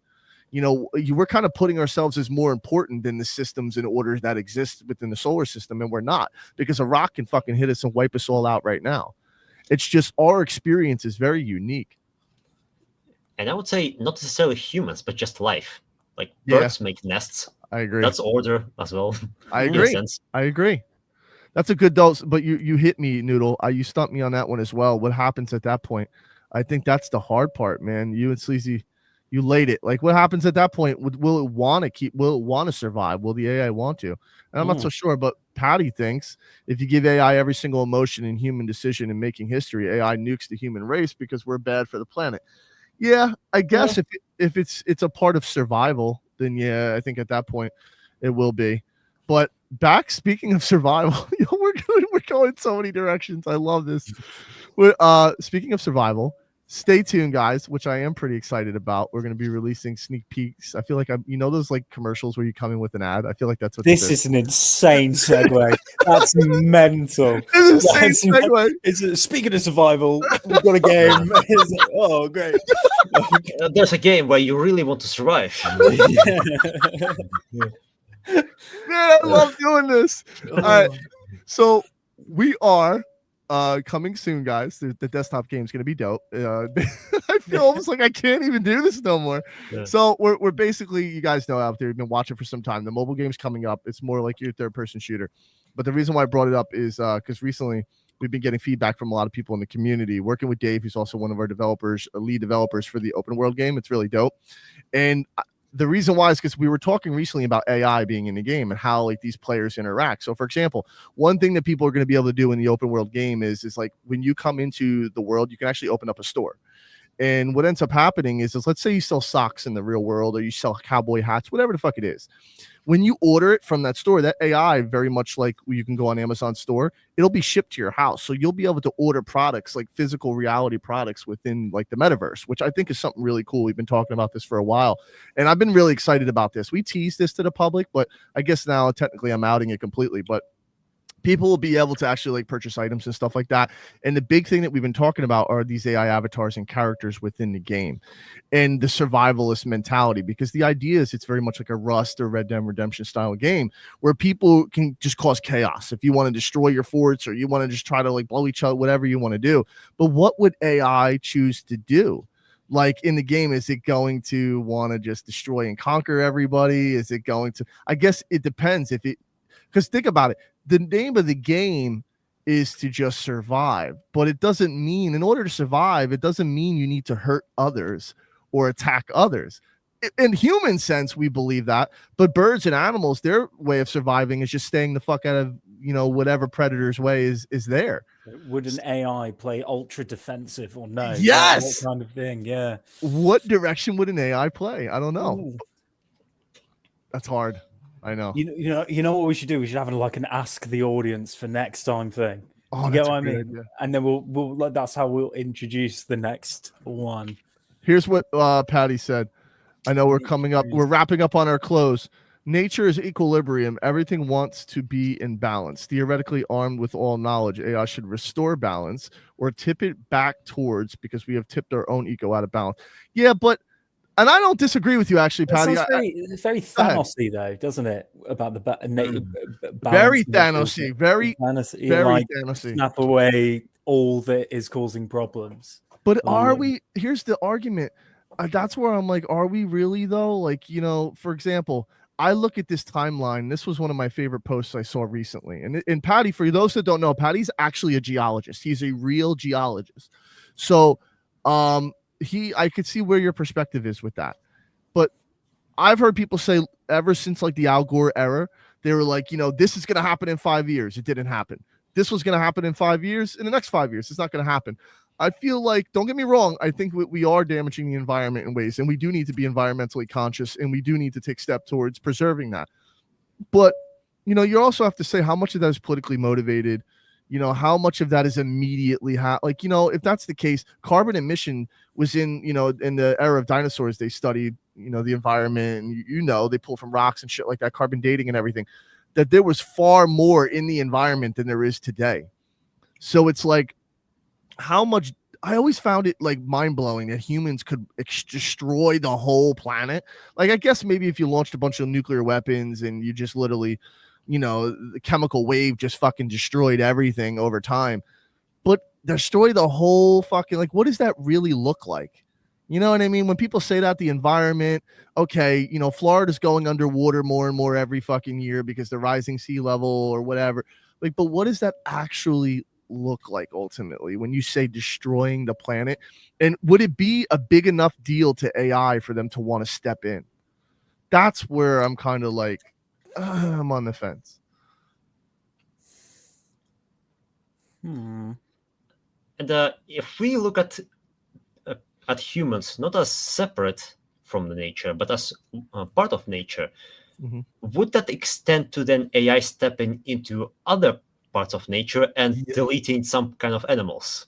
We're kind of putting ourselves as more important than the systems and orders that exist within the solar system, and we're not, because a rock can fucking hit us and wipe us all out right now. It's just our experience is very unique. And I would say not necessarily humans, but just life. Like birds make nests. I agree. That's order as well. I agree. I agree. That's a good dose. But you hit me, Noodle. You stumped me on that one as well. What happens at that point? I think that's the hard part, man. You and Sleazy, you laid it. Like, what happens at that point? Will it want to survive? Will the AI want to? And I'm not so sure, but Patty thinks if you give AI every single emotion and human decision in making history, AI nukes the human race because we're bad for the planet. Yeah, I guess if it's a part of survival, then yeah, I think at that point it will be. But back, speaking of survival, we're going in so many directions. I love this. Speaking of survival, stay tuned, guys, which I am pretty excited about. We're going to be releasing sneak peeks. I feel like those like commercials where you come in with an ad. I feel like that's what this is. An insane segue. That's mental. It's an insane segue. Speaking of survival, we've got a game. Oh, great. There's a game where you really want to survive. Man, I love doing this. All right, so we are coming soon, guys. The desktop game is going to be dope. I feel almost like I can't even do this no more. Yeah. So we're basically, you guys know out there, you've been watching for some time. The mobile game's coming up. It's more like your third-person shooter. But the reason why I brought it up is because recently we've been getting feedback from a lot of people in the community. Working with Dave, who's also one of our developers, lead developers for the open world game. It's really dope. And the reason why is because we were talking recently about AI being in the game and how like these players interact. So for example, one thing that people are going to be able to do in the open world game is like when you come into the world, you can actually open up a store. And what ends up happening is let's say you sell socks in the real world or you sell cowboy hats, whatever the fuck it is. When you order it from that store, that AI, very much like you can go on Amazon store, it'll be shipped to your house. So you'll be able to order products like physical reality products within like the metaverse, which I think is something really cool. We've been talking about this for a while, and I've been really excited about this. We teased this to the public, but I guess now technically I'm outing it completely, but people will be able to actually like purchase items and stuff like that. And the big thing that we've been talking about are these AI avatars and characters within the game and the survivalist mentality, because the idea is it's very much like a Rust or Red Dead Redemption style game where people can just cause chaos. If you want to destroy your forts or you want to just try to like blow each other, whatever you want to do. But what would AI choose to do? Like in the game, is it going to want to just destroy and conquer everybody? Is it going to, I guess it depends because think about it. The name of the game is to just survive, but it doesn't mean in order to survive, it doesn't mean you need to hurt others or attack others. In human sense, we believe that, but birds and animals, their way of surviving is just staying the fuck out of, whatever predator's way is there. Would an AI play ultra defensive or no? Yes. What kind of thing? Yeah. What direction would an AI play? I don't know. Ooh. That's hard. I know. You know what we should do? We should have an ask the audience for next time thing. Oh, you get what I mean? Idea. And then we'll that's how we'll introduce the next one. Here's what Patty said. I know we're coming up. We're wrapping up on our close. Nature is equilibrium. Everything wants to be in balance. Theoretically armed with all knowledge, AI should restore balance or tip it back towards, because we have tipped our own ego out of balance. Yeah, but and I don't disagree with you, actually, Patty. It's very Thanos-y, though, doesn't it? About the balance. Very Thanos-y. Very Thanos-y. Snap away all that is causing problems. But are we? Here's the argument. That's where I'm like, are we really, though? Like, for example, I look at this timeline. This was one of my favorite posts I saw recently. And Patty, for those that don't know, Patty's actually a geologist. He's a real geologist. So, I could see where your perspective is with that. But I've heard people say ever since like the Al Gore era, they were like, this is going to happen in 5 years. It didn't happen. This was going to happen in 5 years. In the next 5 years, it's not going to happen. I feel like, don't get me wrong, I think we are damaging the environment in ways, and we do need to be environmentally conscious, and we do need to take steps towards preserving that. But, you also have to say how much of that is politically motivated. How much of that is immediately if that's the case, carbon emission was in the era of dinosaurs, they studied, the environment, and they pull from rocks and shit like that, carbon dating and everything, that there was far more in the environment than there is today. So it's like, how much, I always found it like mind blowing that humans could destroy the whole planet. Like, I guess maybe if you launched a bunch of nuclear weapons and you just literally, the chemical wave just fucking destroyed everything over time, but destroy the whole fucking, like, what does that really look like? You know what I mean? When people say that, the environment, okay, Florida's going underwater more and more every fucking year because the rising sea level or whatever. Like, but what does that actually look like ultimately when you say destroying the planet? And would it be a big enough deal to AI for them to want to step in? That's where I'm kind of like, I'm on the fence. And if we look at humans not as separate from the nature, but as part of nature, Mhm. would that extend to then AI stepping into other parts of nature and deleting some kind of animals?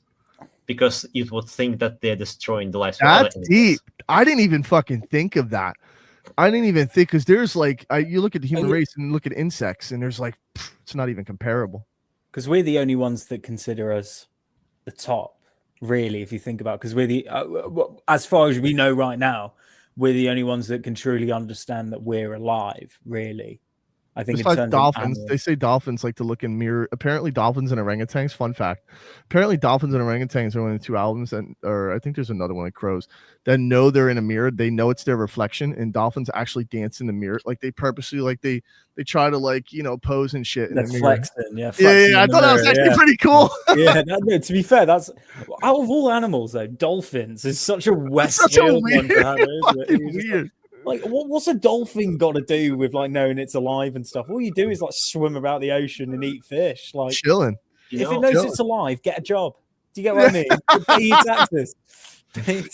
Because you would think that they're destroying the lives of other That's animals. deep. I didn't even fucking think of that. I didn't even think, because there's like, you look at the human race and look at insects, and there's like, it's not even comparable. Because we're the only ones that consider us the top, really, if you think about it. Because we're the, as far as we know right now, we're the only ones that can truly understand that we're alive, really. I think Besides in terms dolphins, of they say dolphins like to look in mirror. Apparently, dolphins and orangutans. Fun fact: apparently, dolphins and orangutans are one of the two albums, or I think there's another one like crows that know they're in a mirror. They know it's their reflection, and dolphins actually dance in the mirror. Like they purposely, like they try to like pose and shit in they're the mirror. flexing, Yeah, flexing I thought that was actually pretty cool. No, to be fair, that's out of all animals though, dolphins is such a Westfield one to have, isn't it? Weird. Like, what's a dolphin got to do with like knowing it's alive and stuff? All you do is like swim about the ocean and eat fish. Like, chilling. If it knows it's alive, get a job. Do you get what I mean? Pay your taxes.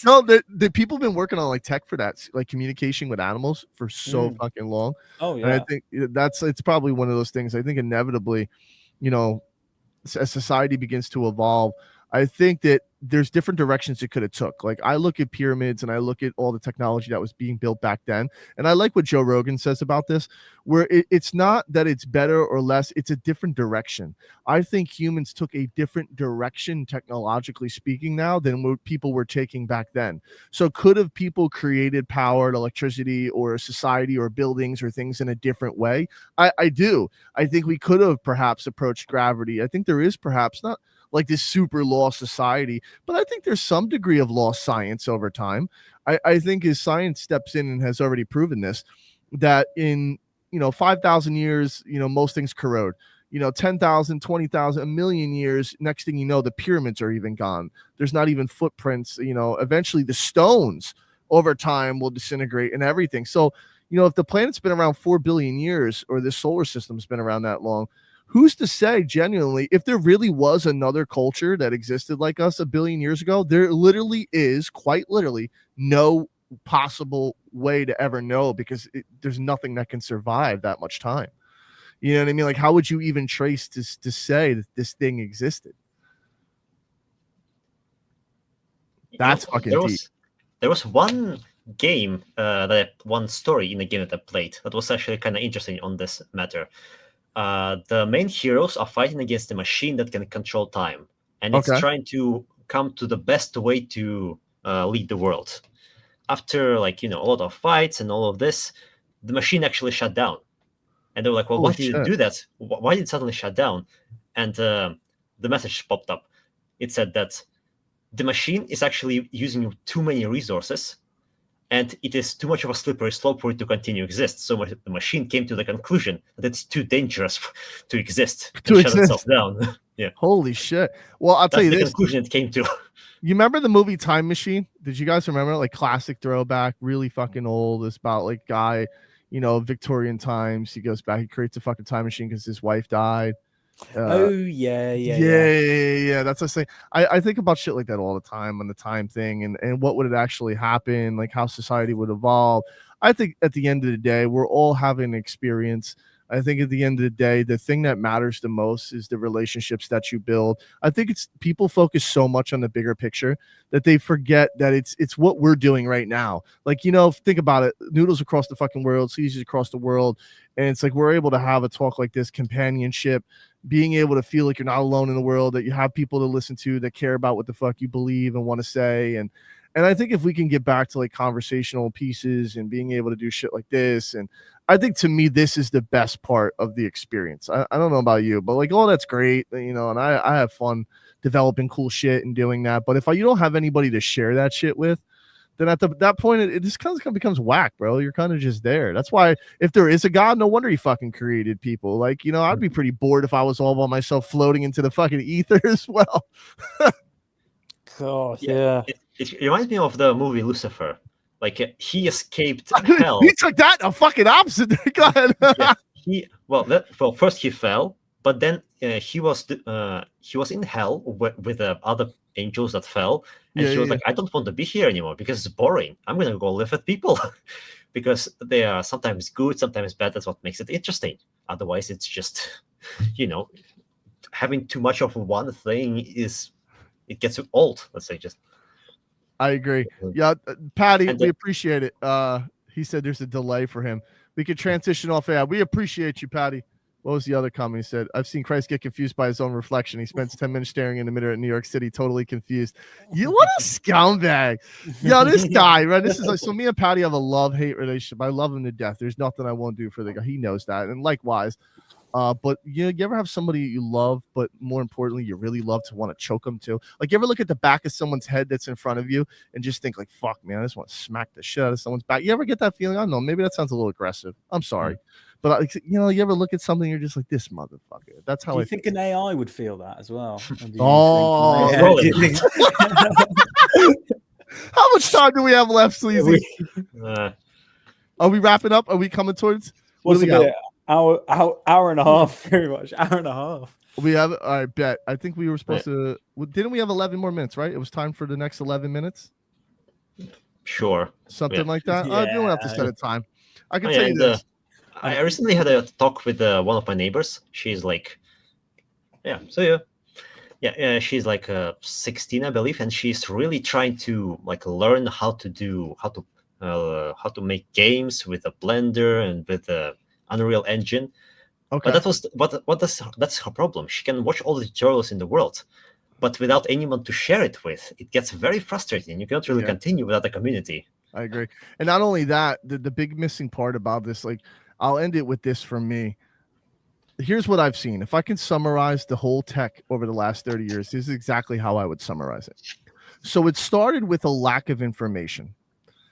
No, the people have been working on like tech for that, like communication with animals for so fucking long. Oh yeah, and I think it's probably one of those things. I think inevitably, as society begins to evolve, I think that there's different directions it could have took. Like I look at pyramids and I look at all the technology that was being built back then. And I like what Joe Rogan says about this, where it's not that it's better or less, it's a different direction. I think humans took a different direction, technologically speaking, now than what people were taking back then. So could have people created power and electricity or a society or buildings or things in a different way? I do. I think we could have perhaps approached gravity. I think there is perhaps not like this super lost society, but I think there's some degree of lost science over time. I think as science steps in and has already proven this, that in 5,000 years, most things corrode. 10,000, 20,000, a million years, next thing you know, the pyramids are even gone. There's not even footprints. Eventually the stones over time will disintegrate and everything. So if the planet's been around 4 billion years, or the solar system's been around that long, who's to say genuinely, if there really was another culture that existed like us 1 billion years ago, there literally is, quite literally, no possible way to ever know, because there's nothing that can survive that much time. You know what I mean? Like, how would you even trace to say that this thing existed? That's fucking deep. There was one game, one story in the game that I played that was actually kind of interesting on this matter. The main heroes are fighting against a machine that can control time, and it's trying to come to the best way to lead the world. After a lot of fights and all of this, the machine actually shut down, and they were like, "Well, why did it do that? Why did it suddenly shut down?" And the message popped up. It said that the machine is actually using too many resources, and it is too much of a slippery slope for it to continue to exist. So the machine came to the conclusion that it's too dangerous to exist and shut itself down. Yeah. Holy shit. Well, I'll tell you this. That's the conclusion it came to. You remember the movie Time Machine? Did you guys remember? Like classic throwback, really fucking old. It's about like guy, Victorian times. He goes back, he creates a fucking time machine because his wife died. Yeah. That's what I say. I think about shit like that all the time, on the time thing, and what would it actually happen, like how society would evolve. I think at the end of the day, we're all having an experience. I think at the end of the day, the thing that matters the most is the relationships that you build. I think it's people focus so much on the bigger picture that they forget that it's what we're doing right now. Like, think about it, noodles across the fucking world, CZs across the world. And it's like, we're able to have a talk like this, companionship, being able to feel like you're not alone in the world, that you have people to listen to that care about what the fuck you believe and want to say. And I think if we can get back to like conversational pieces and being able to do shit like this, and I think to me, this is the best part of the experience. I don't know about you, but like, all that's great, and I have fun developing cool shit and doing that. But if you don't have anybody to share that shit with, then at that point, it just kind of becomes whack, bro. You're kind of just there. That's why if there is a God, no wonder he fucking created people. Like, I'd be pretty bored if I was all by myself floating into the fucking ether as well. Gosh, yeah. It reminds me of the movie Lucifer. Like he escaped hell. He took that a fucking opposite. Go ahead. First he fell, but then he was in hell with the other angels that fell, and he was like, I don't want to be here anymore because it's boring. I'm gonna go live with people. because they are sometimes good, sometimes bad. That's what makes it interesting. Otherwise, it's just, having too much of one thing it gets old. Let's say just. I agree. Yeah, Patty, And we appreciate it. He said there's a delay for him. We could transition off air. We appreciate you, Patty. What was the other comment he said? I've seen Christ get confused by his own reflection. He spends 10 minutes staring in the mirror at New York City, totally confused. You what a scumbag. Yo, this guy, right? This is like, so me and Patty have a love-hate relationship. I love him to death. There's nothing I won't do for the guy. He knows that. And likewise. But you ever have somebody you love, but more importantly, you really love to want to choke them too? Like, you ever look at the back of someone's head that's in front of you and just think like, fuck, man, I just want to smack the shit out of someone's back. You ever get that feeling? I don't know. Maybe that sounds a little aggressive. I'm sorry. But, you ever look at something, you're just like, this motherfucker. That's how Do I you think an AI would feel that as well? Oh, how much time do we have left, Sleazy? Are we wrapping up? Are we coming towards? What's it? Hour and a half, very much. Hour and a half. We have. I bet. I think we were supposed to. Didn't we have 11 more minutes? Right. It was time for the next 11 minutes. Sure. Something like that. Yeah. You don't have to set a time. I can tell you this. I recently had a talk with one of my neighbors. She's like, she's like 16, I believe, and she's really trying to like learn how to make games with a Blender and with the Unreal Engine. Okay. But that's her problem. She can watch all the tutorials in the world, but without anyone to share it with, it gets very frustrating. You cannot really continue without a community. I agree. And not only that, the big missing part about this, like, I'll end it with this from me. Here's what I've seen. If I can summarize the whole tech over the last 30 years, this is exactly how I would summarize it. So it started with a lack of information.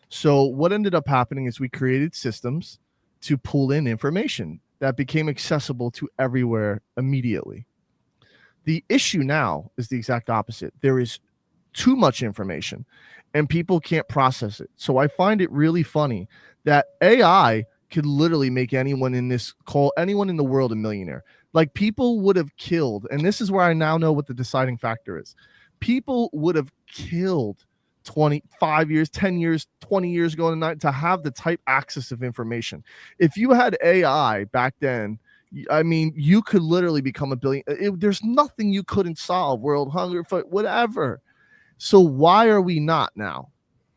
So what ended up happening is we created systems to pull in information that became accessible to everywhere immediately. The issue now is the exact opposite. There is too much information and people can't process it. So I find it really funny that AI could literally make anyone in the world a millionaire. Like, people would have killed, and this is where I now know what the deciding factor is. People would have killed 25 years, 10 years, 20 years ago to have the type access of information. If you had AI back then, I mean, you could literally become a billion. There's nothing you couldn't solve. World hunger, whatever. So why are we not now?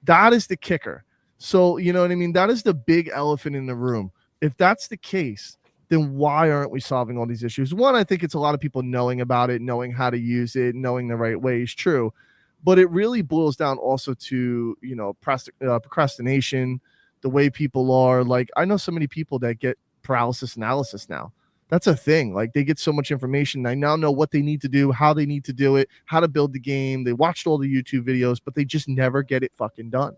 That is the kicker. So, you know what I mean? That is the big elephant in the room. If that's the case, then why aren't we solving all these issues? One, I think it's a lot of people knowing about it, knowing how to use it, knowing the right way is true. But it really boils down also to, procrastination, the way people are. Like, I know so many people that get paralysis analysis now. That's a thing. Like, they get so much information. They now know what they need to do, how they need to do it, how to build the game. They watched all the YouTube videos, but they just never get it fucking done.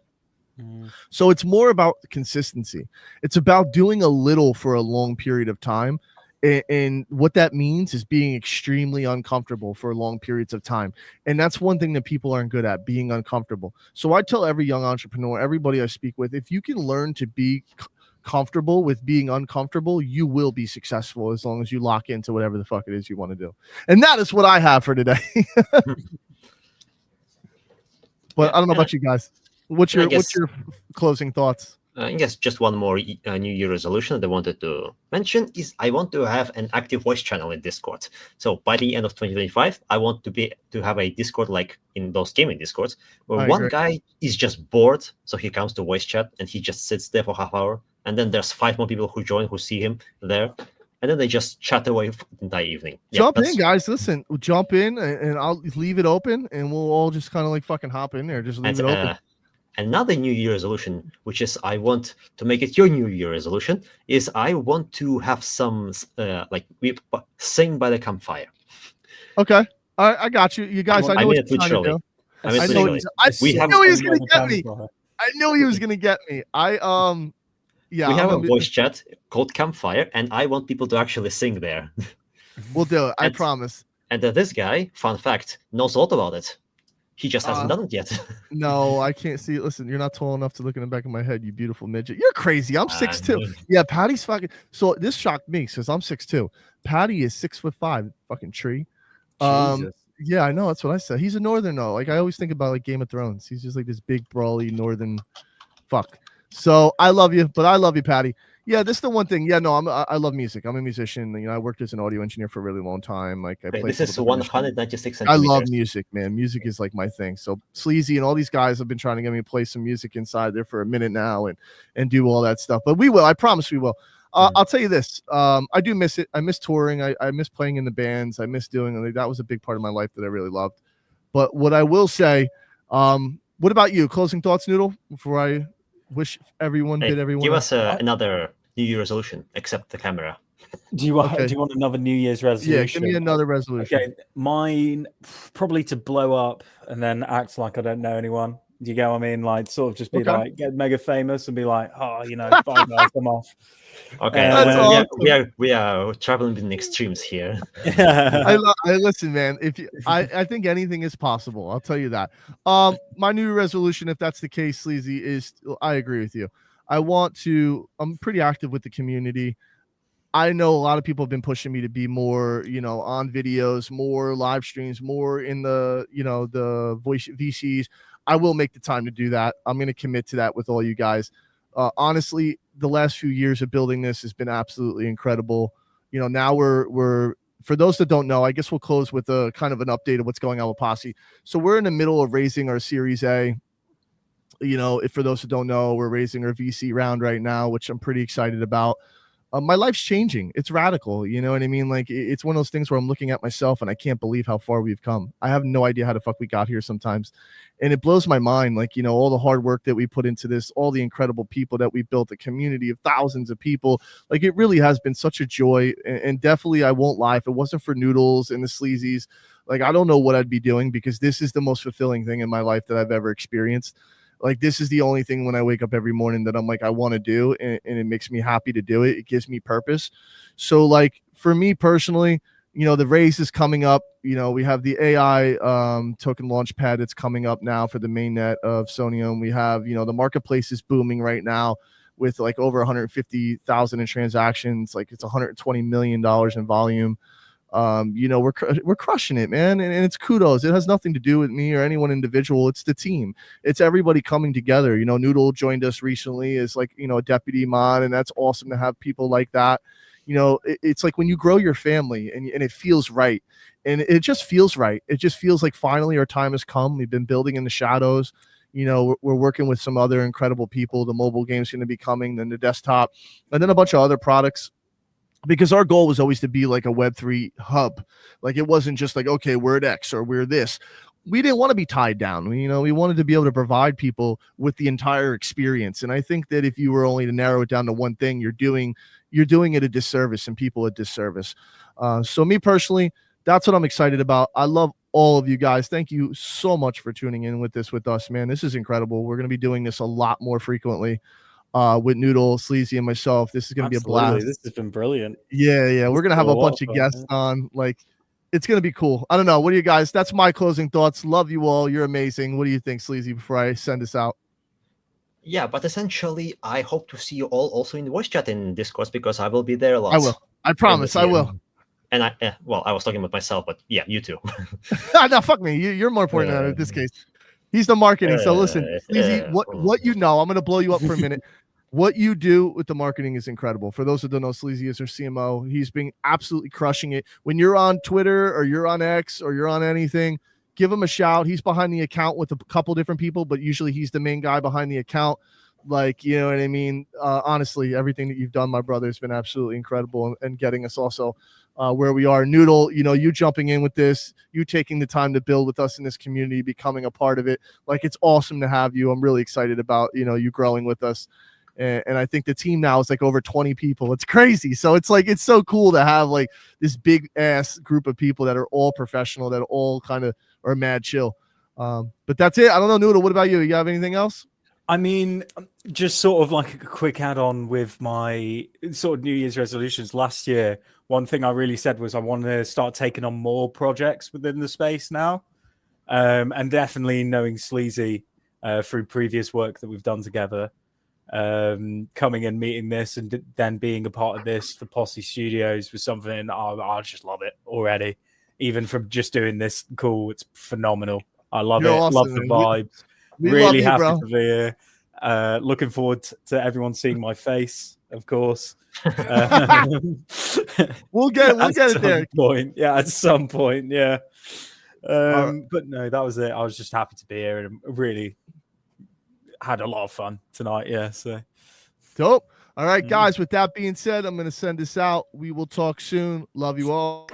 So it's more about consistency. It's about doing a little for a long period of time. And what that means is being extremely uncomfortable for long periods of time. And that's one thing that people aren't good at, being uncomfortable. So I tell every young entrepreneur, everybody I speak with, if you can learn to be comfortable with being uncomfortable, you will be successful as long as you lock into whatever the fuck it is you want to do. And that is what I have for today. But I don't know about you guys. What's your closing thoughts? I guess just one more New Year resolution that I wanted to mention is I want to have an active voice channel in Discord. So by the end of 2025, I want to have a Discord like in those gaming Discords where one guy is just bored, so he comes to voice chat and he just sits there for half hour, and then there's 5 more people who join who see him there, and then they just chat away for the entire evening. Jump in, guys. Listen, jump in, and I'll leave it open, and we'll all just kind of like fucking hop in there. Just leave it open. Another New Year resolution, which is I want to make it your New Year resolution, is I want to have some we sing by the campfire. Okay, all right, I got you. You guys, I know what you're trying to do. I knew he was gonna get me. I knew he was gonna get me. We have a voice chat called Campfire, and I want people to actually sing there. We'll do it. I promise. And this guy, fun fact, knows a lot about it. He just hasn't done it yet. No, I can't see it. Listen, you're not tall enough to look in the back of my head, you beautiful midget. You're crazy. I'm 6'2". Yeah, Patty's fucking. So this shocked me because I'm 6'2". Patty is 6'5". Fucking tree. Jesus. Yeah, I know. That's what I said. He's a northern though. Like, I always think about like Game of Thrones. He's just like this big brawly northern fuck. So I love you, but I love you, Patty. Yeah, this is the one thing. Yeah, no, I love music. I'm a musician. You know, I worked as an audio engineer for a really long time. Like I Okay, played. this is 196 I centimeters. love music, man. Music is like my thing. So Sleazy and all these guys have been trying to get me to play some music inside there for a minute now and do all that stuff. But we will. I promise we will. I'll tell you this. I do miss it. I miss touring. I miss playing in the bands. I miss doing that. Was a big part of my life that I really loved. But what I will say, what about you? Closing thoughts, Noodle, before I wish everyone Hey, bid everyone. give us another New Year resolution, except the camera. Do you want another New Year's resolution? Yeah, give me another resolution. Okay, mine probably to blow up and then act like I don't know anyone. Do you get what I mean? Like, sort of just be like, get mega famous and be like, oh, you know, bye guys, I'm off. Okay, that's awesome. we are traveling in extremes here. I listen, man. If you, I think anything is possible. I'll tell you that. My new resolution, if that's the case, Sleazy, is I agree with you. I'm pretty active with the community. I know a lot of people have been pushing me to be more, you know, on videos, more live streams, more in the, you know, the voice VCs. I will make the time to do that. I'm going to commit to that with all you guys. Honestly, the last few years of building this has been absolutely incredible. You know, now we're for those that don't know, I guess we'll close with a kind of an update of what's going on with Posse. So we're in the middle of raising our Series A. You know, if for those who don't know, we're raising our VC round right now, which I'm pretty excited about. My life's changing. It's radical. You know what I mean? Like it's one of those things where I'm looking at myself and I can't believe how far we've come. I have no idea how the fuck we got here sometimes. And it blows my mind. Like, you know, all the hard work that we put into this, all the incredible people that we built, a community of thousands of people. Like it really has been such a joy. And definitely, I won't lie, if it wasn't for Noodles and the Sleazies, like I don't know what I'd be doing, because this is the most fulfilling thing in my life that I've ever experienced. Like this is the only thing when I wake up every morning that I'm like, I want to do, and it makes me happy to do it. It gives me purpose. So like for me personally, you know, the race is coming up. You know, we have the AI token launch pad that's coming up now for the mainnet of Sonium. We have, you know, the marketplace is booming right now with like over 150,000 in transactions. Like it's $120 million in volume. You know, we're crushing it, man. And it's kudos. It has nothing to do with me or anyone individual. It's the team. It's everybody coming together. You know, Noodle joined us recently as like, you know, a deputy mod, and that's awesome to have people like that. You know, it's like when you grow your family and it feels right, and it just feels right. It just feels like finally our time has come. We've been building in the shadows. You know, we're working with some other incredible people. The mobile game's going to be coming, then the desktop, and then a bunch of other products. Because our goal was always to be like a Web3 hub. Like it wasn't just like, okay, we're at X or we're this. We didn't want to be tied down. We wanted to be able to provide people with the entire experience. And I think that if you were only to narrow it down to one thing, you're doing it a disservice and people a disservice. So me personally, that's what I'm excited about. I love all of you guys. Thank you so much for tuning in with us, man. This is incredible. We're going to be doing this a lot more frequently. With Noodle, Sleazy, and myself. This is going to be a blast. This has been brilliant. Yeah. We're going to have a bunch of guests on. Like, it's going to be cool. I don't know. What do you guys? That's my closing thoughts. Love you all. You're amazing. What do you think, Sleazy, before I send this out? Yeah, but essentially, I hope to see you all also in the voice chat in Discord, because I will be there a lot. I will. I promise. I will. And I was talking about myself, but yeah, you too. No, fuck me. You're more important than in this case. He's the marketing. So listen, Sleazy, what you know, I'm going to blow you up for a minute. What you do with the marketing is incredible. For those who don't know, Sleazy is our CMO. He's been absolutely crushing it. When you're on Twitter or you're on X or you're on anything, give him a shout. He's behind the account with a couple different people, but usually he's the main guy behind the account. Like, you know what I mean? Honestly, everything that you've done, my brother, has been absolutely incredible and getting us also where we are. Noodle, you know, you jumping in with this, you taking the time to build with us in this community, becoming a part of it. Like, it's awesome to have you. I'm really excited about, you know, you growing with us. And I think the team now is like over 20 people. It's crazy. So it's like, it's so cool to have like this big ass group of people that are all professional, that all kind of are mad chill. But that's it. I don't know, Noodle, what about you? You have anything else? I mean, just sort of like a quick add-on with my sort of New Year's resolutions. Last year, one thing I really said was I want to start taking on more projects within the space now. And definitely knowing Sleazy through previous work that we've done together. Coming and meeting this and then being a part of this, the Posse Studios, was something I just love it already. Even from just doing this call, it's phenomenal. I love it. Awesome, love the man. vibes. We really love you, happy bro. to be here. Looking forward to everyone seeing my face, of course. We'll get it there. Point. Yeah, at some point. Yeah. right. But no, that was it. I was just happy to be here and really had a lot of fun tonight. Yeah. So Dope. All right, guys. With that being said, I'm going to send this out. We will talk soon. Love you all.